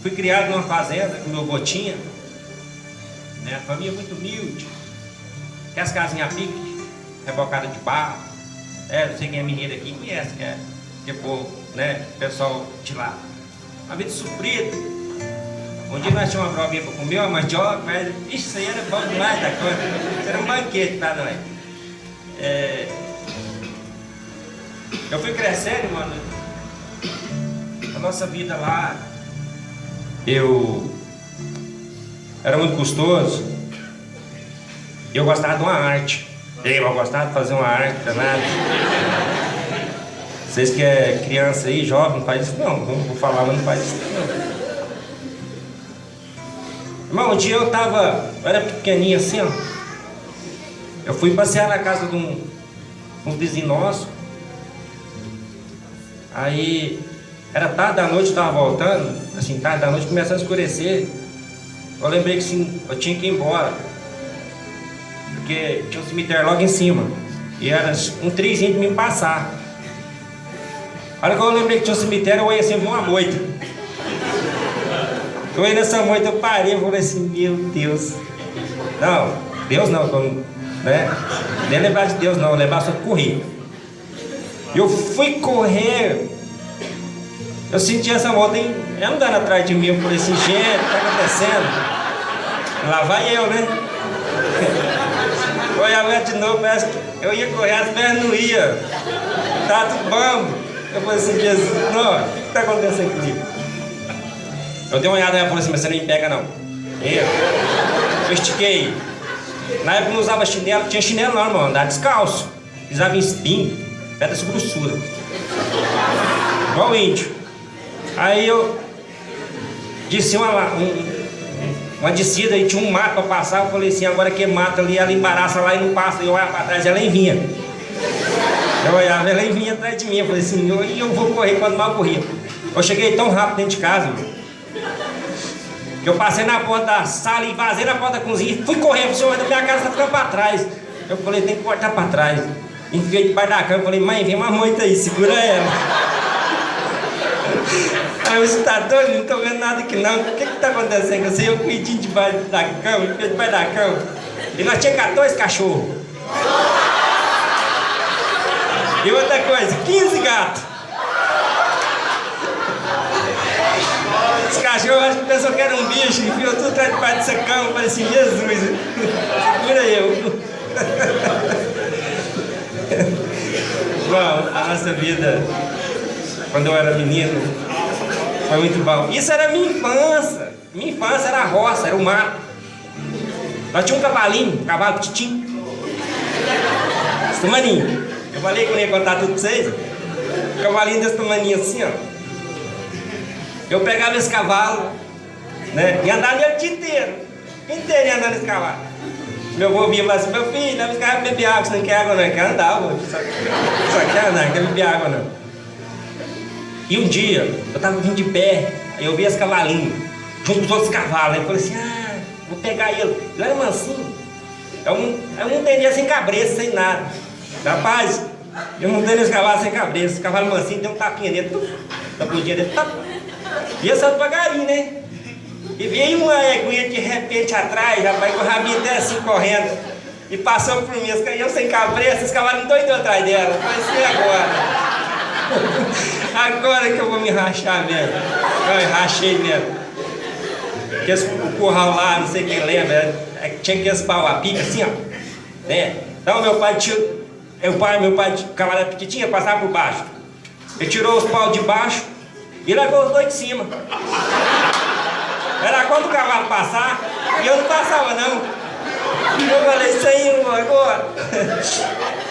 Fui criado numa fazenda com meu avô tinha. Né? Família muito humilde. Que as casinhas pique, rebocadas de barro. Não sei quem é mineiro aqui conhece, que é povo, né? Pessoal de lá. Uma vida sofrida. Um dia nós tínhamos uma provinha para comer, uma mandioca, mas isso aí era bom demais da coisa. Isso era um banquete para nós. Eu fui crescendo, mano. A nossa vida lá, eu era muito custoso. E eu gostava de uma arte. Eu gostava de fazer uma arte danada. Vocês que é criança aí, jovem, não faz isso não. Não vou falar, mas não faz isso não. Irmão, um dia eu era pequenininho assim, ó. Eu fui passear na casa de um vizinho nosso. Aí, era tarde da noite, eu tava voltando. Assim, tarde da noite, começando a escurecer. Eu lembrei que assim, eu tinha que ir embora. Porque tinha um cemitério logo em cima. E era um trizinho de me passar. A hora que eu lembrei que tinha um cemitério, eu olhei assim, eu vi uma moita. Eu olhei nessa moita, eu parei e falei assim, meu Deus. Não, Deus não, né? Nem lembrar de Deus não, lembrar só de correr. Eu fui correr. Eu senti essa moto andando atrás de mim. Eu falei assim, gente, o que tá acontecendo? Lá vai eu, né? Eu olhava de novo, parece que eu ia correr, as pernas não iam. Tava tudo bambo. Eu falei assim, Jesus, não, o que tá acontecendo comigo? Eu dei uma olhada e ela falou assim, mas você não me pega não. Eu estiquei. Na época eu não usava chinelo, tinha chinelo não, irmão, andava descalço. Pisava em espinho, pedra de grossura. Igual índio. Aí eu disse uma descida e tinha um mato para passar. Eu falei assim, agora que mata ali, ela embaraça lá e não passa. Eu olhava para trás, ela nem vinha. Eu olhava, ela nem vinha atrás de mim. Eu falei assim, eu vou correr quando mal corria. Eu cheguei tão rápido dentro de casa, que eu passei na porta da sala e vazei na porta da cozinha. Fui correndo, o senhor da minha casa está ficando para trás. Eu falei, tem que cortar para trás. Enfiei debaixo da cama, falei, mãe, vem uma moita aí, segura ela. Aí você tá doido? Não tô vendo nada aqui não. O que tá acontecendo com você? Eu pedi debaixo da cama, enfiei debaixo da cama. E nós tínhamos 14 cachorros. E outra coisa, 15 gatos. Os cachorros acho que pensou que era um bicho, enfiou tudo atrás debaixo dessa cama. Eu falei assim, Jesus, segura eu. Bom, a nossa vida, quando eu era menino, foi muito bom. Isso era minha infância. Minha infância era a roça, era o mato. Nós tínhamos um cavalinho, um cavalo titim. Esse tamaninho. Eu falei que eu não ia contar tudo pra vocês. Um cavalinho desse tamaninho assim, ó. Eu pegava esse cavalo, né? E andava nele o dia inteiro. Inteiro andando nesse cavalo. Meu avô vinha e falava assim, meu filho, leva esse carro pra beber água, você não quer água não, quer andar, vô. Só quer andar, não quer beber água não. E um dia, eu tava vindo de pé, aí eu vi esse cavalinho, junto com os outros cavalos, aí eu falei assim, vou pegar ele. Ele era mansinho, eu não teria sem cabresto, sem nada. Rapaz, eu montei nesse cavalo sem cabresto, esse cavalo mansinho, deu um tapinha nele, da bundinha dele, e eu saí devagarinho, né? E veio uma eguinha de repente atrás, rapaz, com o rabinho até assim correndo. E passou por mim, eu sem cabresto, esse cavalo doido atrás dela. Eu falei assim, agora? Agora que eu vou me rachar mesmo. Eu rachei mesmo. Porque o curral lá, não sei quem lembra, tinha que esse pau a pica assim, ó. Né? Então meu pai tirou, meu pai, o cavalo era pequitinho, passava por baixo. Ele tirou os paus de baixo e levou os dois de cima. Era quando o cavalo passar, e eu não passava não. Eu falei, isso aí, agora.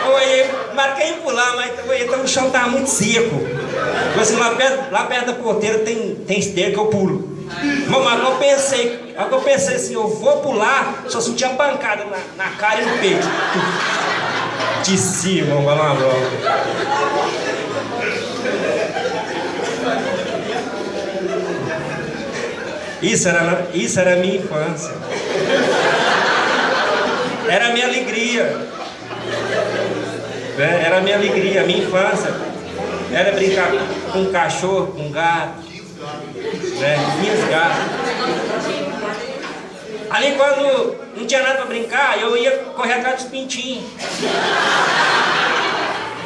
Eu marquei em pular, mas então, o chão estava muito seco. Assim, lá perto da porteira tem esteira que eu pulo. Mas eu pensei assim, eu vou pular, só senti a pancada na cara e no peito. De cima, vamos falar uma bola. Isso era a minha infância. Era a minha alegria. Era a minha alegria, a minha infância. Era brincar com um cachorro, com um gato. Minhas gatas. Ali quando não tinha nada para brincar, eu ia correr atrás dos pintinhos.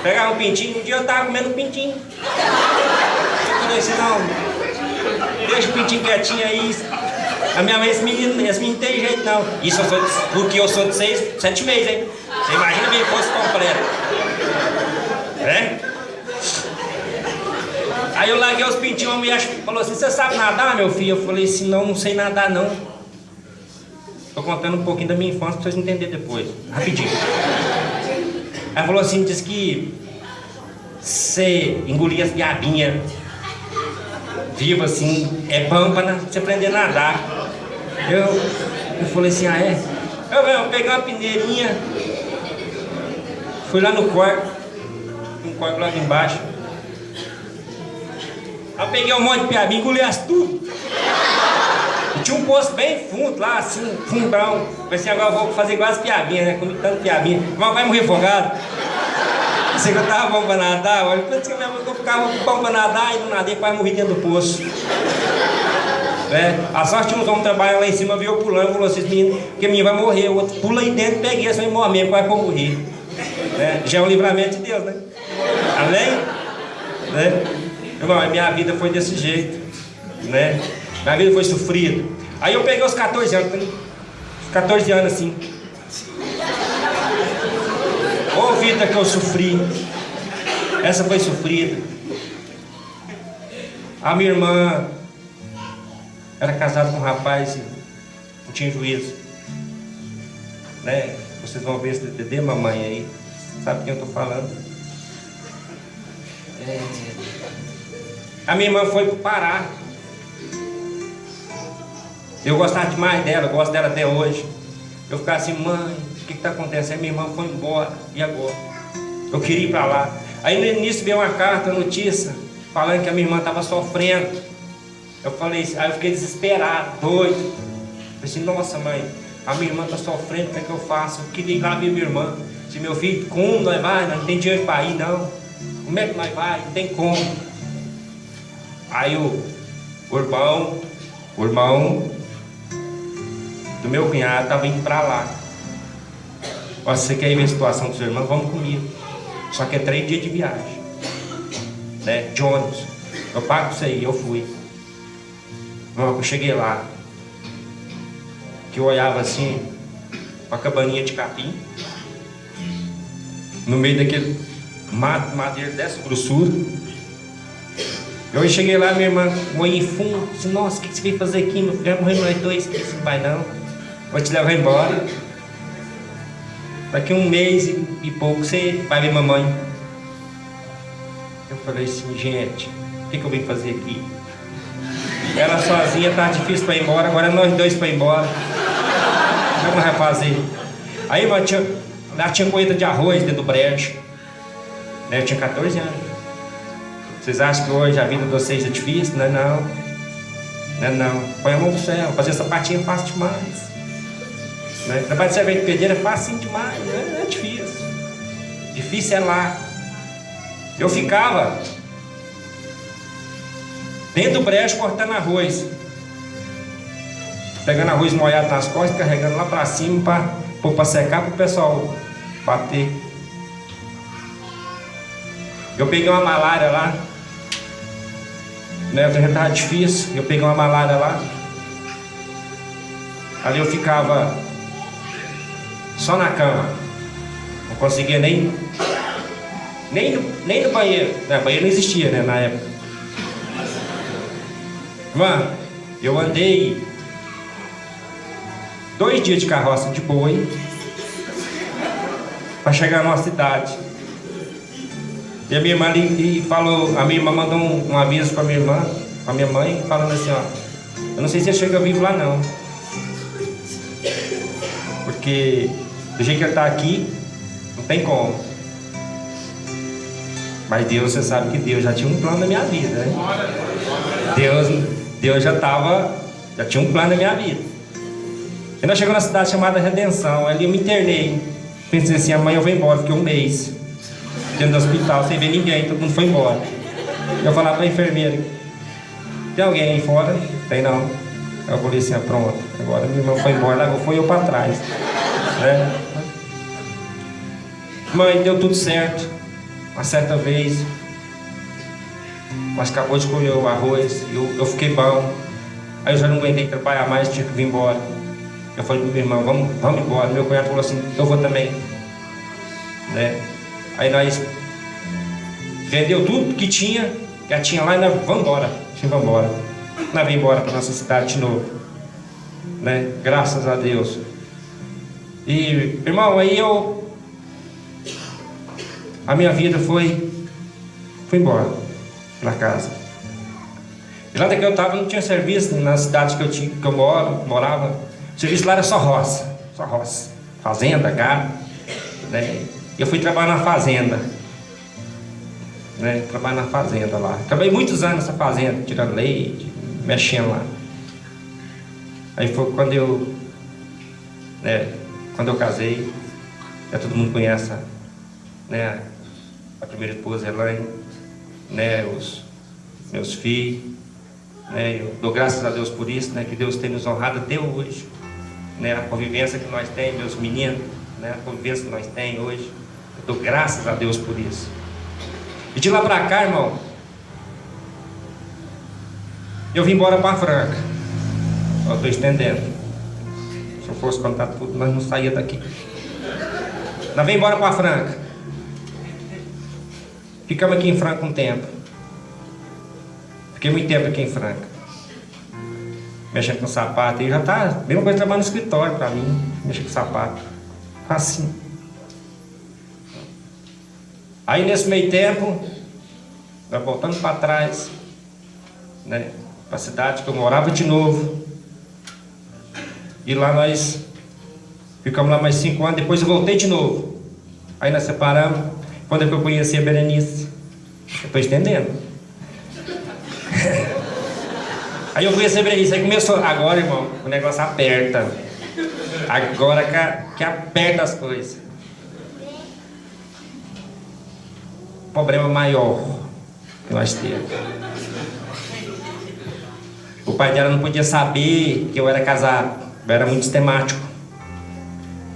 Pegava um pintinho, um dia eu estava comendo um pintinho. Eu falei assim, não. Deixa o pintinho quietinho aí. A minha mãe, esse menino não tem jeito não. Isso porque eu sou de 7 meses, hein? Você imagina minha força completa. Aí eu larguei os pintinhos, a mulher falou assim, você sabe nadar, meu filho? Eu falei assim, não sei nadar não. Tô contando um pouquinho da minha infância pra vocês entenderem depois. Rapidinho. Ela falou assim, disse que você engolia as piabinhas vivo assim, é bom pra você aprender a nadar. Eu falei assim, é? Eu peguei uma peneirinha, fui lá no quarto, um quarto lá embaixo. Aí eu peguei um monte de piabinha, engoli as tudo. E tinha um poço bem fundo lá, assim, fundão. Falei assim, agora eu vou fazer igual as piabinhas, né? Comi tanto piabinha. Mas vai morrer afogado. Pensei que eu tava bom pra nadar, eu pensei que eu ficava bom pra nadar e não nadei, quase morri dentro do poço. A sorte tinha uns homens trabalhando lá em cima, viu eu pulando, falou assim, menino, porque o menino vai morrer, o outro pula aí dentro, peguei, esse vai morrer mesmo, quase pra morrer. Já é um livramento de Deus, né? Amém? Irmão, a minha vida foi desse jeito, né? Minha vida foi sofrida. Aí eu peguei os 14 anos, 14 anos assim. Ô vida que eu sofri, essa foi sofrida. A minha irmã era casada com um rapaz e não tinha juízo, né? Vocês vão ver esse DVD, mamãe aí, sabe quem eu tô falando? A minha irmã foi pro Pará. Eu gostava demais dela, eu gosto dela até hoje. Eu ficava assim, mãe, o que está acontecendo? Minha irmã foi embora, e agora? Eu queria ir para lá. Aí no início veio uma carta, notícia, falando que a minha irmã estava sofrendo. Aí eu fiquei desesperado, doido. Eu falei assim, nossa mãe, a minha irmã está sofrendo, o que é que eu faço? Eu queria ir lá ver minha irmã. Se meu filho, como nós vai? Nós não tem dinheiro para ir, não. Como é que nós vai? Não tem como. Aí o irmão do meu cunhado estava indo para lá. Ó, se você quer ir ver a situação do seu irmão, vamos comigo. Só que é 3 dias de viagem, né? De ônibus. Eu pago isso aí, eu fui. Eu cheguei lá, que eu olhava assim, uma cabaninha de capim, no meio daquele mato, madeira dessa grossura. Eu cheguei lá, minha irmã, olhei em fundo, disse, nossa, o que você veio fazer aqui? Meu filho vai morrer nós dois, que isso não vai não. Vou te levar embora. Daqui 1 mês e pouco você vai ver mamãe. Eu falei assim, gente, o que eu vim fazer aqui? Ela sozinha tá difícil para ir embora, agora é nós dois para ir embora. Como vai fazer? Aí, mano, lá tinha colheita de arroz dentro do brejo. Eu tinha 14 anos. Vocês acham que hoje a vida de vocês é difícil? Não é não. Não é não. Põe a mão no céu, fazer sapatinho é fácil demais. Né? Trabalho de servente de pedreiro é fácil demais, não é difícil. Difícil é lá. Eu ficava dentro do brejo cortando arroz, pegando arroz molhado nas costas, carregando lá para cima para pôr para secar para o pessoal bater. Eu peguei uma malária lá, né? Já estava difícil. Eu peguei uma malária lá. Ali eu ficava só na cama, não conseguia nem no banheiro. Banheiro não existia, né, na época. Mano, eu andei 2 dias de carroça de boi para chegar numa cidade. E a minha irmã ali falou, a minha irmã mandou um aviso para minha irmã, para minha mãe, falando assim, ó, eu não sei se ele chega vivo lá não. Porque do jeito que ele está aqui, não tem como. Mas Deus, você sabe que Deus já tinha um plano na minha vida, né? Deus já tinha um plano na minha vida. E nós chegamos na cidade chamada Redenção, ali eu me internei. Pensei assim, amanhã eu vou embora, fiquei 1 mês dentro do hospital, sem ver ninguém, todo mundo foi embora. Eu falava para a enfermeira, tem alguém aí fora? Tem não. Eu falei assim, pronto, agora minha irmã foi embora, agora foi eu para trás, né? Mãe, deu tudo certo. Uma certa vez, mas acabou de colher o arroz, eu fiquei bom. Aí eu já não aguentei trabalhar mais, tinha que vir embora. Eu falei para minha irmã, vamos embora. Meu cunhado falou assim, eu vou também, né? Aí nós vendeu tudo que tinha lá e nós vamos embora. Vamos embora. Nós vamos embora para nossa cidade de novo, né? Graças a Deus. E, irmão, aí a minha vida foi embora para casa. E lá daqui eu estava, não tinha serviço na cidade que eu morava. O serviço lá era só roça, fazenda, gado, né? Eu fui trabalhar na fazenda, né? Trabalhar na fazenda lá. Trabalhei muitos anos nessa fazenda, tirando leite, mexendo lá. Aí foi quando eu casei, já todo mundo conhece, né? A primeira esposa, Elaine, né? Os meus filhos, né? Eu dou graças a Deus por isso, né? Que Deus tem nos honrado até hoje, né? A convivência que nós temos, meus meninos, né? A convivência que nós temos hoje, eu dou graças a Deus por isso. E de lá pra cá, irmão, eu vim embora para Franca. Eu estou estendendo. Se eu fosse contar tudo, nós não saía daqui. Nós vim embora para Franca. Ficamos aqui em Franca um tempo. Fiquei muito tempo aqui em Franca, mexendo com sapato. E já tá a mesma coisa trabalhando no escritório para mim, mexer com sapato. Assim. Aí nesse meio tempo, nós voltando para trás, né? Para a cidade que eu morava de novo. E lá nós ficamos lá mais 5 anos. Depois eu voltei de novo. Aí nós separamos. Quando é que eu conheci a Berenice? Eu estou entendendo. Aí eu conheci a Berenice. Aí começou. Agora, irmão, o negócio aperta. Agora que aperta as coisas. problema maior que nós temos. O pai dela não podia saber que eu era casado. Eu era muito sistemático.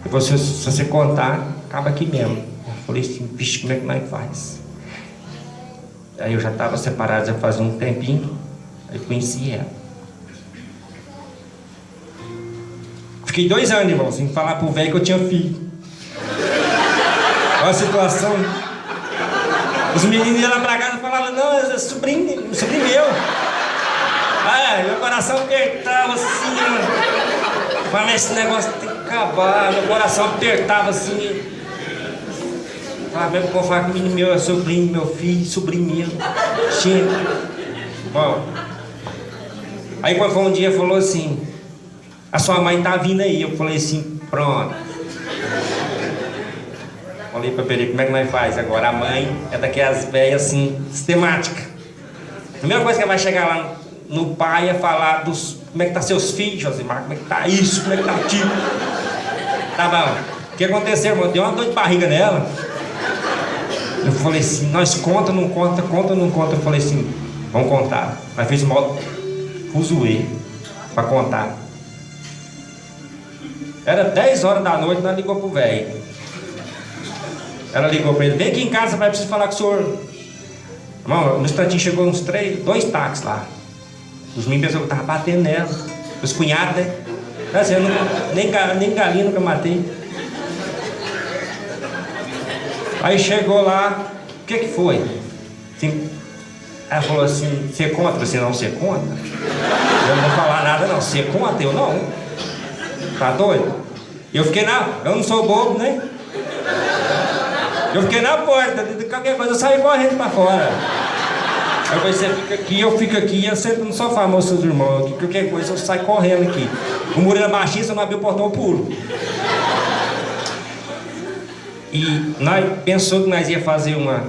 E se você contar, acaba aqui mesmo. Eu falei assim, vixe, como é que nós faz? Aí eu já estava separado já fazia um tempinho. Aí conheci ela. Fiquei 2 anos, irmão, sem falar pro velho que eu tinha filho. Olha a situação. Os meninos iam lá pra casa e falavam, não, é sobrinho meu. Meu coração apertava assim, mano. Falei, esse negócio tem que acabar. Meu coração apertava assim. Falava, mesmo que eu falar que o menino meu é sobrinho, meu filho, sobrinho meu. Chega. Bom. Aí quando foi um dia, falou assim, a sua mãe tá vindo aí. Eu falei assim, pronto. Falei pra Peri, como é que nós faz agora? A mãe é daquelas velhas assim, sistemática. A primeira coisa que vai chegar lá no pai é falar dos... Como é que tá seus filhos, Josimar? Como é que tá isso? Como é que tá o tio? Tá bom. O que aconteceu, irmão? Deu uma dor de barriga nela. Eu falei assim, nós conta, não conta, conta, não conta. Eu falei assim, vamos contar. Mas fez modo fuzuê pra contar. Era 10 horas da noite, nós ligou pro velho. Ela ligou pra ele, vem aqui em casa, vai preciso falar com o senhor. Irmão, no instantinho chegou uns 2 táxis lá. Os meninos pensaram que eu tava batendo nela. Os cunhados, né? Assim, eu nem galinha nunca matei. Aí chegou lá, o que foi? Assim, ela falou assim, você conta? Você não, você conta? Eu não vou falar nada não, você conta? Eu não. Tá doido? Eu não sou bobo, né? Eu fiquei na porta, de qualquer coisa eu saí correndo pra fora. Eu falei, você fica aqui, eu fico aqui, eu sento no sofá, meus seus irmãos, aqui, qualquer coisa eu saio correndo aqui. O muro era baixinho, se eu não abrir o portão, eu pulo. E nós pensou que nós ia fazer uma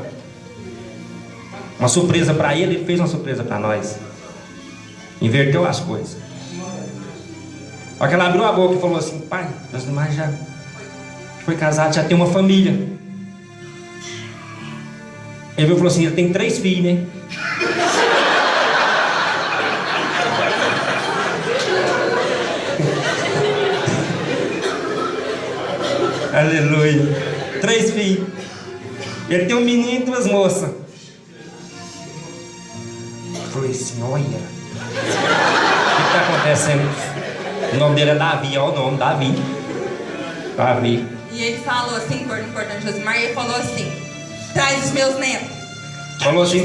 surpresa pra ele fez uma surpresa pra nós. Inverteu as coisas. Só que ela abriu a boca e falou assim, pai, Josimar já foi casado, já tem uma família. Ele falou assim, ele tem 3 filhos, né? Aleluia. 3 filhos. Ele tem um menino e 2 moças. Eu falei assim, olha. O que está acontecendo? O nome dele é Davi, olha o nome, Davi. Davi. E ele falou assim, importante, Josimar, e ele falou assim, traz os meus netos. Falou assim,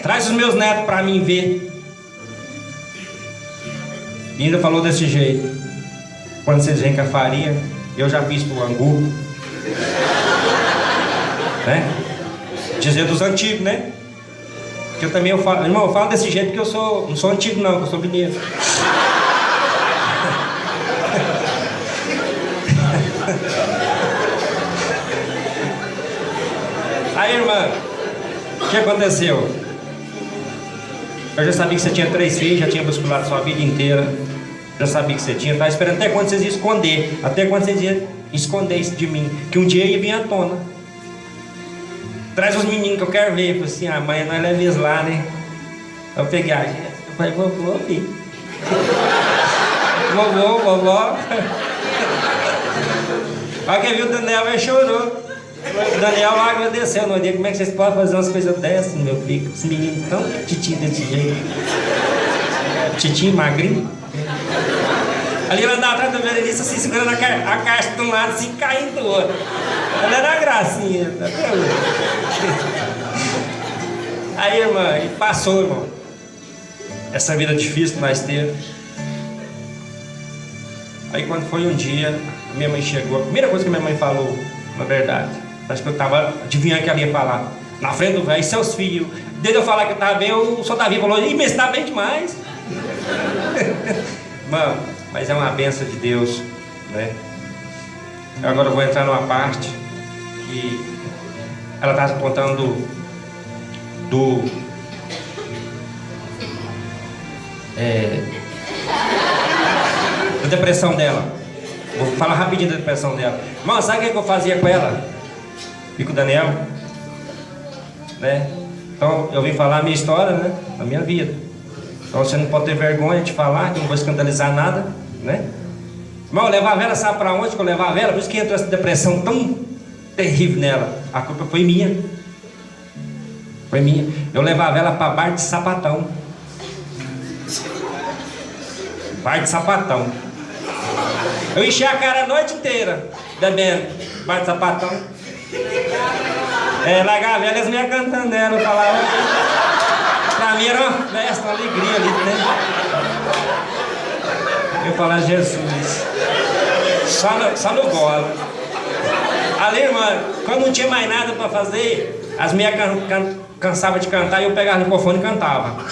traz os meus netos pra mim ver. E ainda falou desse jeito. Quando vocês vêm com a farinha, eu já fiz pro angu. Né? Dizer dos antigos, né? Que eu também falo, irmão, eu falo desse jeito porque eu não sou antigo não, eu sou mineiro. Aí, irmã, o que aconteceu? Eu já sabia que você tinha 3 filhos, já tinha busculado sua vida inteira. Já sabia que você tinha, estava esperando até quando vocês iam esconder. Até quando vocês iam esconder isso de mim. Que um dia ia vir à tona. Traz os meninos que eu quero ver. Eu falei assim, mãe, nós levamos eles lá, né? Eu peguei a gente. Eu falei, vovô, filho. Vovó. Aí quem viu o Daniel, ele chorou. O Daniel lá agradeceu, não digo, como é que vocês podem fazer umas coisas dessas, meu filho? Esse menino tão titinho desse jeito. Titinho, magrinho. Ali ela andava atrás da Berenice, assim, segurando a caixa de um lado, assim, caindo do outro. Ela era uma gracinha, até hoje. Aí, irmã, e passou, irmão. Essa vida difícil que nós temos. Aí, quando foi um dia, minha mãe chegou. A primeira coisa que minha mãe falou, na verdade, acho que eu tava adivinhando que ela ia falar. Na frente do velho, seus filhos. Desde eu falar que eu tava bem, o senhor Davi falou, ih, mas tá bem demais. Mano, mas é uma bênção de Deus, né? Agora eu vou entrar numa parte que ela está contando da depressão dela. Vou falar rapidinho da depressão dela. Irmão, sabe o que eu fazia com ela? E com o Daniel? né? Então eu vim falar a minha história, né? A minha vida. Então você não pode ter vergonha de falar, que eu não vou escandalizar nada, né? Mas eu levar a vela, sabe para onde que eu levar a vela? Por isso que entrou essa depressão tão terrível nela. A culpa foi minha. Foi minha. Eu levava ela para bar de sapatão. Bar de sapatão. Eu enchi a cara a noite inteira bebendo. Bar de sapatão. Largava a vela, eles me iam cantando ela. Eu falava. Pra mim era uma festa, uma alegria ali, né? Eu falava, Jesus. Só no golo. Ali, irmã, quando não tinha mais nada para fazer, as minhas cansavam de cantar e eu pegava o microfone e cantava.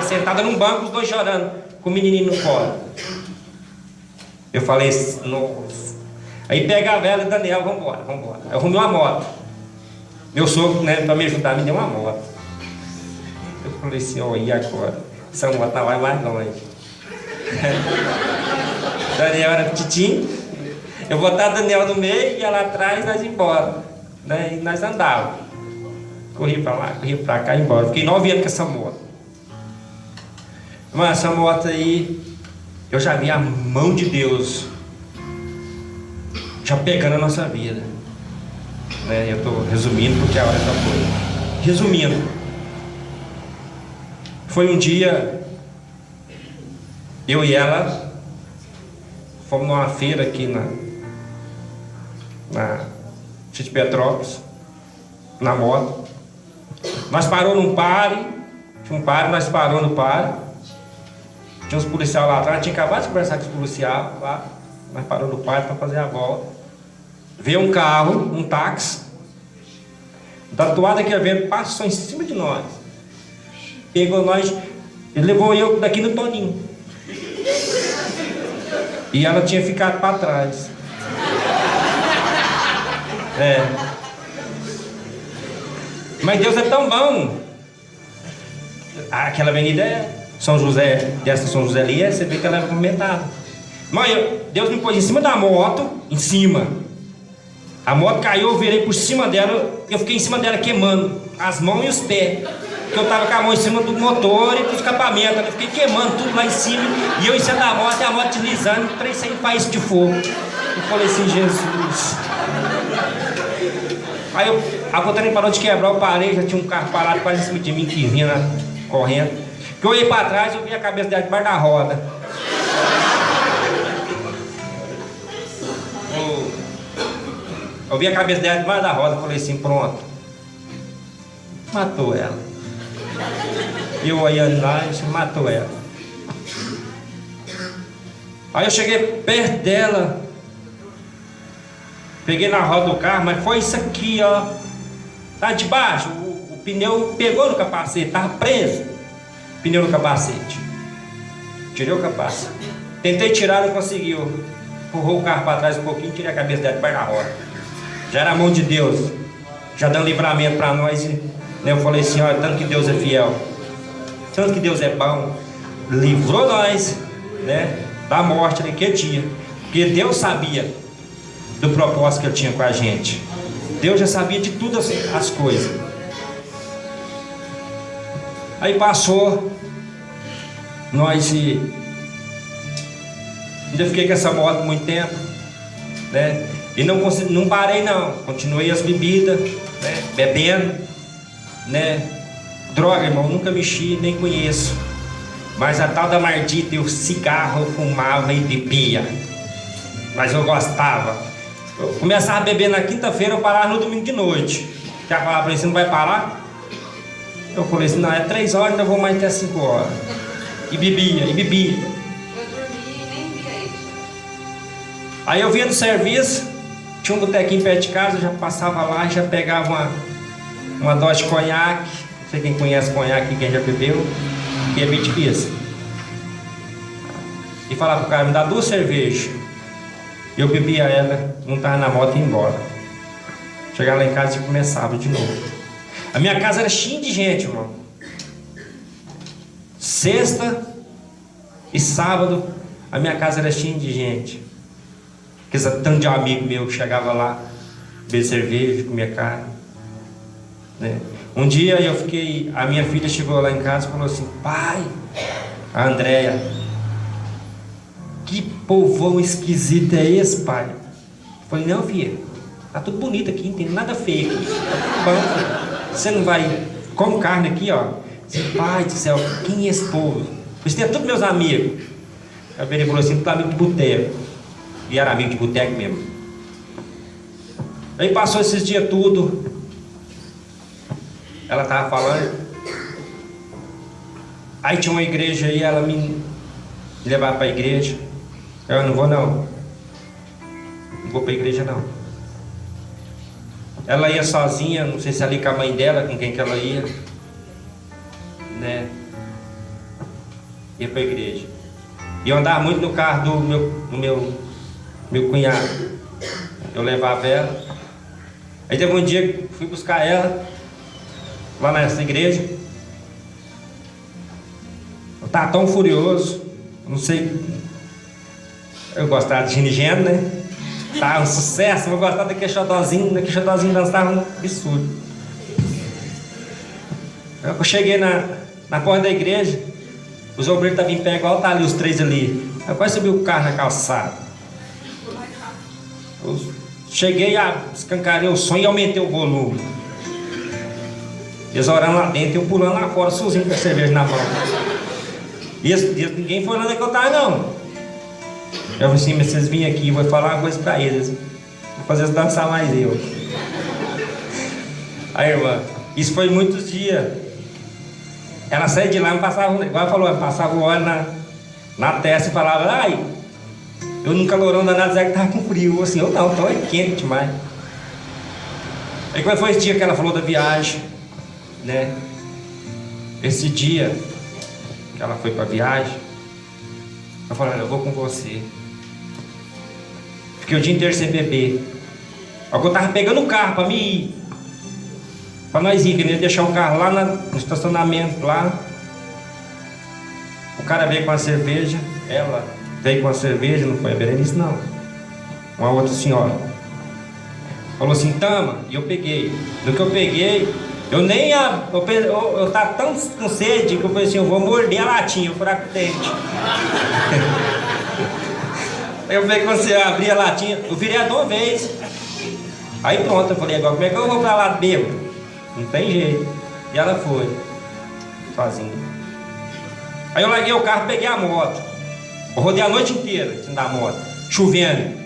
Sentada num banco, os dois chorando, com o menininho no colo. Eu falei, nossa. Aí pega a vela e Daniel, vambora. Eu arrumei uma moto. Meu sogro, né, para me ajudar, me deu uma moto. Eu falei assim, ó, e agora? Essa moto não vai mais longe. Daniel era petitinho. Eu botava Daniel no meio, ia lá atrás e nós ia embora. Né? E nós andávamos. Corri pra lá, corri pra cá e embora. Fiquei 9 anos com essa moto. Mas essa moto aí, eu já vi a mão de Deus já pegando a nossa vida. Né? Eu estou resumindo porque a hora já foi. Resumindo, foi um dia, eu e ela fomos numa feira aqui na de Petrópolis, na moto. Nós parou num pare, tinha um pare, nós parou no pare. Tinha uns policiais lá atrás, tinha acabado de conversar com os policiais lá. Nós parou no pare para fazer a volta. Veio um carro, um táxi. Da toada que havia passou em cima de nós. Pegou nós, ele levou eu daqui no Toninho. E ela tinha ficado para trás. Mas Deus é tão bom. Aquela avenida é São José, dessa São José ali, você vê que ela é movimentada. Mas Deus me pôs em cima da moto, em cima. A moto caiu, eu virei por cima dela, eu fiquei em cima dela queimando as mãos e os pés. Porque eu tava com a mão em cima do motor e do escapamento. Eu fiquei queimando tudo lá em cima. E eu em cima da moto e a moto deslizando, 3 sem faísca de fogo. Eu falei assim, Jesus. Aí a Contânia parou de quebrar, eu parei, já tinha um carro parado quase em cima de mim que vinha correndo. Que eu olhei para trás, eu vi a cabeça dela debaixo da roda. Eu vi a cabeça dela debaixo da roda, falei assim, pronto. Matou ela. Eu olhando lá, e disse, matou ela. Aí eu cheguei perto dela, peguei na roda do carro, mas foi isso aqui, ó. Tá debaixo, o pneu pegou no capacete, tava preso. Pneu no capacete. Tirei o capacete. Tentei tirar, não conseguiu. Empurrou o carro para trás um pouquinho, tirei a cabeça dela debaixo da roda. Já era a mão de Deus, já dando livramento para nós. Né? Eu falei assim, olha, tanto que Deus é fiel, tanto que Deus é bom, livrou nós, né, da morte naquele dia. Porque Deus sabia do propósito que Ele tinha com a gente. Deus já sabia de todas as coisas. Aí passou, nós ainda fiquei com essa moto muito tempo, né? E não parei não, continuei as bebidas, né? Bebendo, né? Droga, irmão, nunca mexi, nem conheço. Mas a tal da mardita, o cigarro eu fumava e bebia. Mas eu gostava. Eu começava a beber na quinta-feira, eu parava no domingo de noite. Quer falar pra ele, você não vai parar? Eu falei assim, não, é 3 horas, ainda vou mais até 5 horas. E bebia. Eu dormi e nem via isso. Aí eu vinha do serviço, tinha um botequinho perto de casa, eu já passava lá, já pegava uma dose de conhaque. Não sei quem conhece conhaque, quem já bebeu, que é 20 pias. E falava pro cara, me dá 2 cervejas. Eu bebia ela, não estava na moto e ia embora. Chegava lá em casa e começava de novo. A minha casa era cheia de gente, irmão. Sexta e sábado, a minha casa era cheia de gente. Aquele tanto de amigo meu que chegava lá, beber cerveja, comia carne. né? Um dia a minha filha chegou lá em casa e falou assim: pai, a Andréia, que povão esquisito é esse, pai? Eu falei: não, filha, tá tudo bonito aqui, não tem nada feio aqui. Tá bom, você não vai, come carne aqui, ó. Pai do céu, quem é esse povo? Eles têm todos meus amigos. A Beni falou assim: tu tá amigo de boteco. E era amigo de boteco mesmo. Aí passou esses dias tudo. Ela tava falando. Aí tinha uma igreja aí, ela me levava para a igreja. Eu não vou não. Não vou para a igreja não. Ela ia sozinha, não sei se ali com a mãe dela, com quem que ela ia, né? Ia para a igreja. E eu andava muito no carro do meu cunhado. Eu levava ela. Aí teve um dia que fui buscar ela lá nessa igreja. Eu estava tão furioso, não sei. Eu gostava de Ginigeno, né? Tava um sucesso, eu gostava daquele xodozinho dançava um absurdo. Eu cheguei na porta da igreja, os obreiros estavam em pé, igual tá ali os três ali. Eu quase subi o carro na calçada. Eu cheguei, escancarei o som e aumentei o volume. Eles orando lá dentro e eu pulando lá fora, sozinho com a cerveja na mão. E ninguém foi lá onde eu tava, não. Eu falei assim: mas vocês vêm aqui, eu vou falar uma coisa pra eles. Vou fazer eles dançar mais eu. Aí, irmã, isso foi muitos dias. Ela saía de lá e passava, igual ela falou, passava o óleo na testa e falava: ai, eu num calorão danado, Zé que tava com frio. Assim, eu não, então é quente demais. Aí quando foi esse dia que ela falou da viagem, né? Esse dia que ela foi pra viagem, eu falei: olha, eu vou com você. Fiquei o dia inteiro sem beber. Eu tava pegando o carro pra mim ir. Pra nós ir, queria deixar o carro lá no estacionamento, lá. O cara veio com a cerveja, ela veio com a cerveja, não foi a Berenice não. Uma outra senhora. Falou assim: tama, e eu peguei. No que eu peguei, eu tava tão com sede que eu falei assim: eu vou morder a latinha, eu furar com o dente. Aí eu peguei, você abri a latinha, eu virei a de uma vez. Aí pronto, eu falei: agora como é que eu vou pra lá bêbado? Não tem jeito. E ela foi, sozinha. Aí eu larguei o carro, peguei a moto. Eu rodei a noite inteira dentro da moto, chovendo.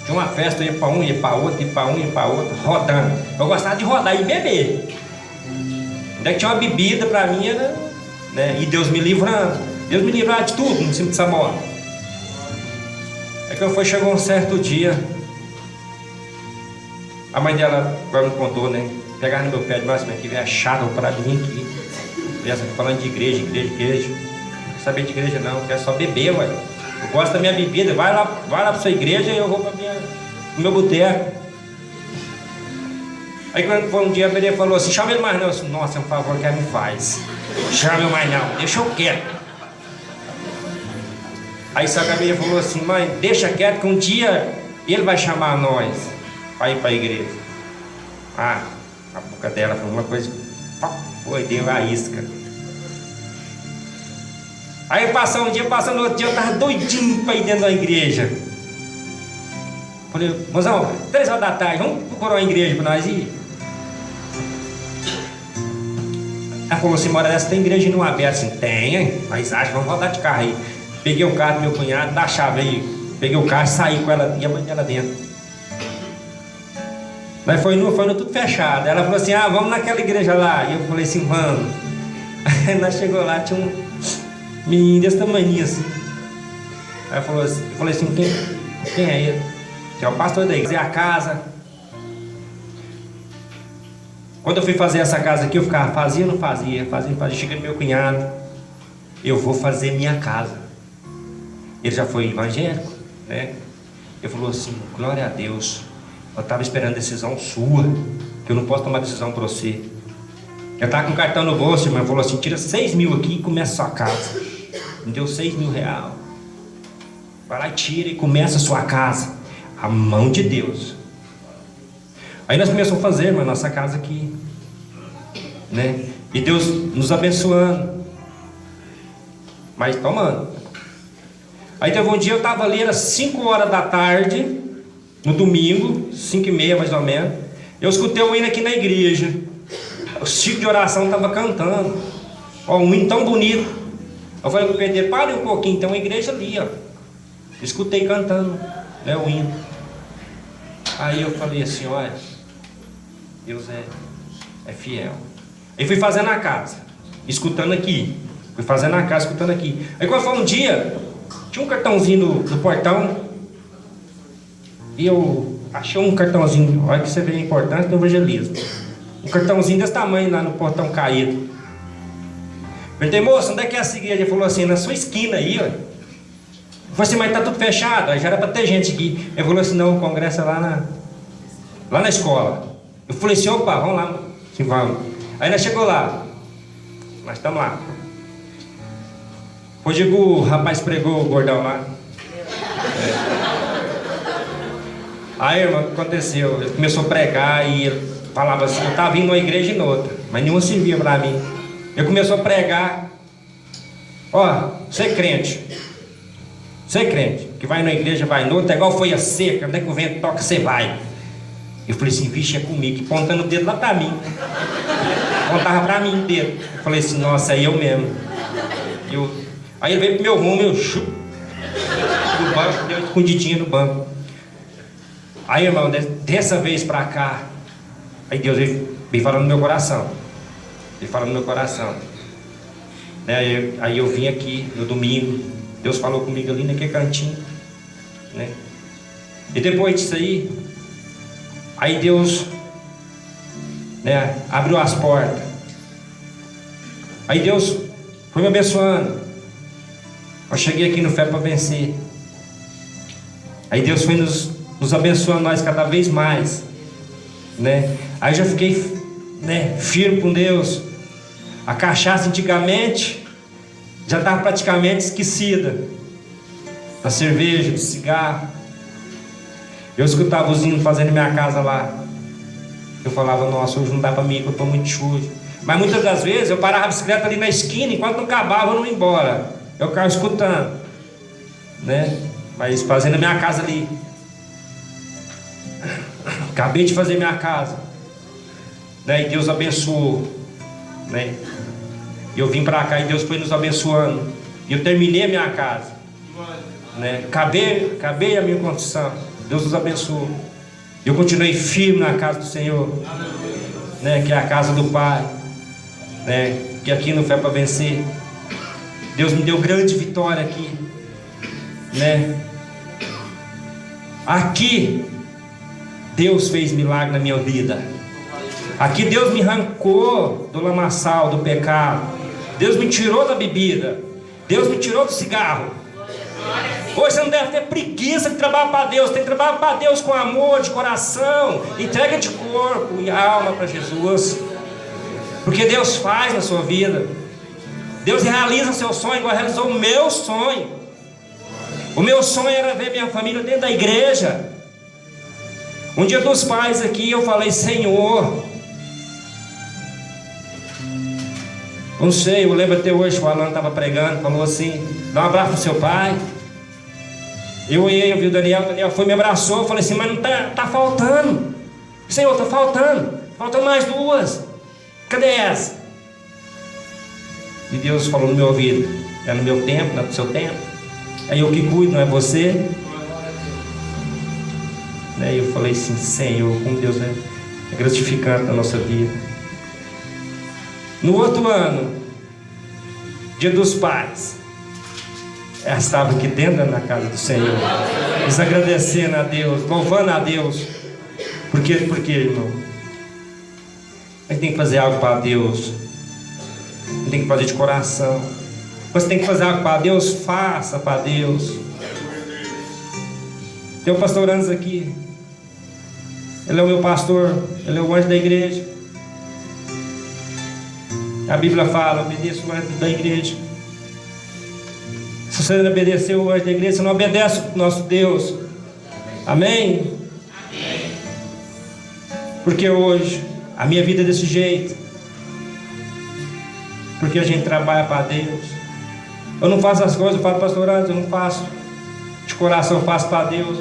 Tinha uma festa, eu ia pra um, ia pra outro, ia pra um, ia pra outro, rodando. Eu gostava de rodar e beber. Ainda que tinha uma bebida pra mim, era, né? E Deus me livrando. Deus me livrava de tudo em cima dessa moto. É que chegou um certo dia. A mãe dela agora me contou, né? Pegava no meu pé demais, mas que velha chata, vou parar de vir aqui. Essa falando de igreja. Não quero saber de igreja não, quero só beber, ué. Eu gosto da minha bebida, vai lá pra sua igreja e eu vou pro meu boteco. Aí quando foi um dia, a Maria falou assim: chama ele mais não. Eu disse: nossa, é um favor que ela me faz. Chama ele mais não, deixa eu quieto. Aí só que a Maria falou assim: mãe, deixa quieto que um dia ele vai chamar nós para ir para a igreja. A boca dela foi uma coisa, foi, deu a isca. Aí passou um dia, passou no outro dia, eu tava doidinho para ir dentro da igreja. Falei: mozão, 3 horas da tarde, vamos procurar uma igreja para nós ir? Ela falou assim: mora dessa tem igreja não aberta? Assim, tem, mas acho, vamos rodar de carro aí. Peguei o carro do meu cunhado, dá a chave aí, peguei o carro, saí com ela e a mãe dela dentro. Mas foi no tudo fechado. Ela falou assim: vamos naquela igreja lá. E eu falei assim: vamos. Aí nós chegou lá, tinha um menino desse tamanho assim. Aí eu falei assim: quem é ele? É o pastor da igreja. A casa. Quando eu fui fazer essa casa aqui, eu ficava: fazia ou não fazia? Fazia. Cheguei no meu cunhado: eu vou fazer minha casa. Ele já foi evangélico, né? Ele falou assim: glória a Deus, eu estava esperando decisão sua, que eu não posso tomar decisão para você. Eu estava com o cartão no bolso, irmão. Falou assim: tira 6 mil aqui e começa a sua casa. Me deu 6 mil reais. Vai lá e tira e começa a sua casa. A mão de Deus. Aí nós começamos a fazer, irmã, nossa casa aqui, né? E Deus nos abençoando, mas tomando. Aí teve um dia, eu estava ali, era 5 horas da tarde, no domingo, 5h30 mais ou menos. Eu escutei um hino aqui na igreja. O Chico de oração estava cantando. Ó, um hino tão bonito. Eu falei para o Pedro, pare um pouquinho, tem uma igreja ali, ó. Escutei cantando, né, o hino. Aí eu falei assim, olha, Deus é fiel. Aí fui fazendo a casa, escutando aqui. Fui fazendo a casa, escutando aqui. Aí quando foi um dia, tinha um cartãozinho no portão. E eu achei um cartãozinho, olha que você vê a importância do evangelismo. Um cartãozinho desse tamanho lá no portão caído. Perguntei, moço, onde é que é essa igreja? Ele falou assim, na sua esquina aí, ó. Eu falei assim, mas tá tudo fechado. Aí já era para ter gente aqui. Ele falou assim, não, o congresso é lá na escola. Eu falei assim, opa, vamos lá. Sim, vamos. Aí nós chegou lá. Nós estamos lá. Hoje o rapaz pregou o gordão lá. Aí, irmão, o que aconteceu? Ele começou a pregar e ele falava assim, eu estava vindo numa igreja e noutra, mas nenhuma servia para mim. Ele começou a pregar. Ó, você é crente, que vai na igreja, vai noutra, é igual foi a seca, onde é que o vento toca, você vai. Eu falei assim, vixe, é comigo, pontando o dedo lá para mim. Pontava para mim o dedo. Eu falei assim, nossa, é eu mesmo. Aí ele veio pro meu rumo, eu chup, no banco, deu escondidinha no banco. Aí, irmão, dessa vez pra cá, aí Deus veio falando no meu coração. Ele falando no meu coração. Né? Aí eu vim aqui no domingo, Deus falou comigo ali naquele cantinho, né? E depois disso aí Deus, né, abriu as portas. Aí Deus foi me abençoando. Eu cheguei aqui no Fé para Vencer. Aí Deus foi nos abençoando nós cada vez mais, né? Aí já fiquei, né, firme com Deus. A cachaça antigamente já estava praticamente esquecida. Da cerveja, do cigarro. Eu escutava os hinos fazendo minha casa lá. Eu falava, nossa, hoje não dá para mim, que eu estou muito sujo. Mas muitas das vezes eu parava a bicicleta ali na esquina, enquanto não acabava eu não ia embora. Eu ficava escutando, né? Mas fazendo a minha casa ali. Acabei de fazer minha casa, né? E Deus abençoou, né? E eu vim para cá e Deus foi nos abençoando. E eu terminei a minha casa, né? Acabei a minha construção. Deus nos abençoou. Eu continuei firme na casa do Senhor, né? Que é a casa do Pai, né? Que aqui no Fé para Vencer, Deus me deu grande vitória aqui, né? Aqui Deus fez milagre na minha vida. Aqui Deus me arrancou do lamaçal, do pecado. Deus me tirou da bebida. Deus me tirou do cigarro. Hoje você não deve ter preguiça de trabalhar para Deus. Tem que trabalhar para Deus com amor, de coração, entrega de corpo e alma para Jesus. Porque Deus faz na sua vida. Deus realiza o seu sonho igual realizou o meu sonho. O meu sonho era ver minha família dentro da igreja. Um dia dos pais aqui eu falei, Senhor, não sei, eu lembro até hoje, o Alan estava pregando, falou assim, dá um abraço pro seu pai. Eu vi o Daniel foi, me abraçou, eu falei assim, mas não tá faltando. Senhor, tá faltando mais 2. Cadê essa? E Deus falou no meu ouvido, é no meu tempo, não é no seu tempo. É eu que cuido, não é você. E eu falei assim, Senhor, como Deus é gratificante na nossa vida. No outro ano, Dia dos Pais, eu estava aqui dentro da casa do Senhor, nos agradecendo a Deus, louvando a Deus. Por quê, irmão? A gente tem que fazer algo para Deus. A gente tem que fazer de coração. Você tem que fazer algo para Deus, faça para Deus. Tem o pastor Anos aqui. Ele é o meu pastor, ele é o anjo da igreja. A Bíblia fala, obedeça o anjo da igreja. Se você não obedecer o anjo da igreja, você não obedece o nosso Deus. Amém? Amém. Porque hoje a minha vida é desse jeito. Porque a gente trabalha para Deus. Eu não faço as coisas, eu falo, pastor, eu não faço. De coração eu faço para Deus.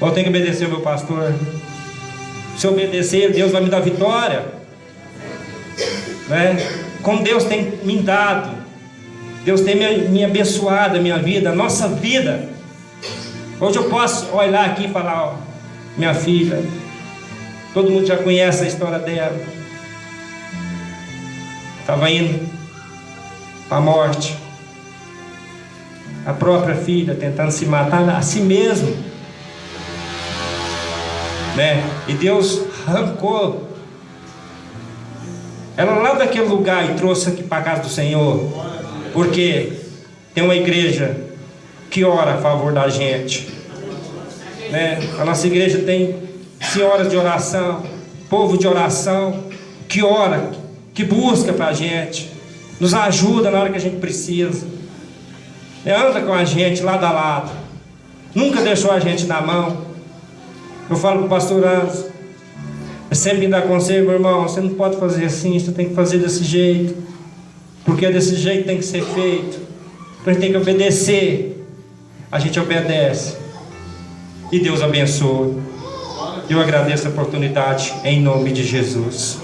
Eu tenho que obedecer o meu pastor. Se eu obedecer, Deus vai me dar vitória, né? Como Deus tem me dado, Deus tem me abençoado a minha vida, a nossa vida. Hoje eu posso olhar aqui e falar, ó, minha filha, todo mundo já conhece a história dela. Estava indo para a morte. A própria filha tentando se matar a si mesmo, né? E Deus arrancou ela lá daquele lugar e trouxe aqui para a casa do Senhor. Porque tem uma igreja que ora a favor da gente, né? A nossa igreja tem senhoras de oração, povo de oração, que ora, que busca para a gente, nos ajuda na hora que a gente precisa, anda com a gente lado a lado, nunca deixou a gente na mão. Eu falo para o pastor Anzo, eu sempre me dá conselho, meu irmão, você não pode fazer assim, você tem que fazer desse jeito, porque desse jeito tem que ser feito, a gente tem que obedecer. A gente obedece e Deus abençoa. Eu agradeço a oportunidade em nome de Jesus.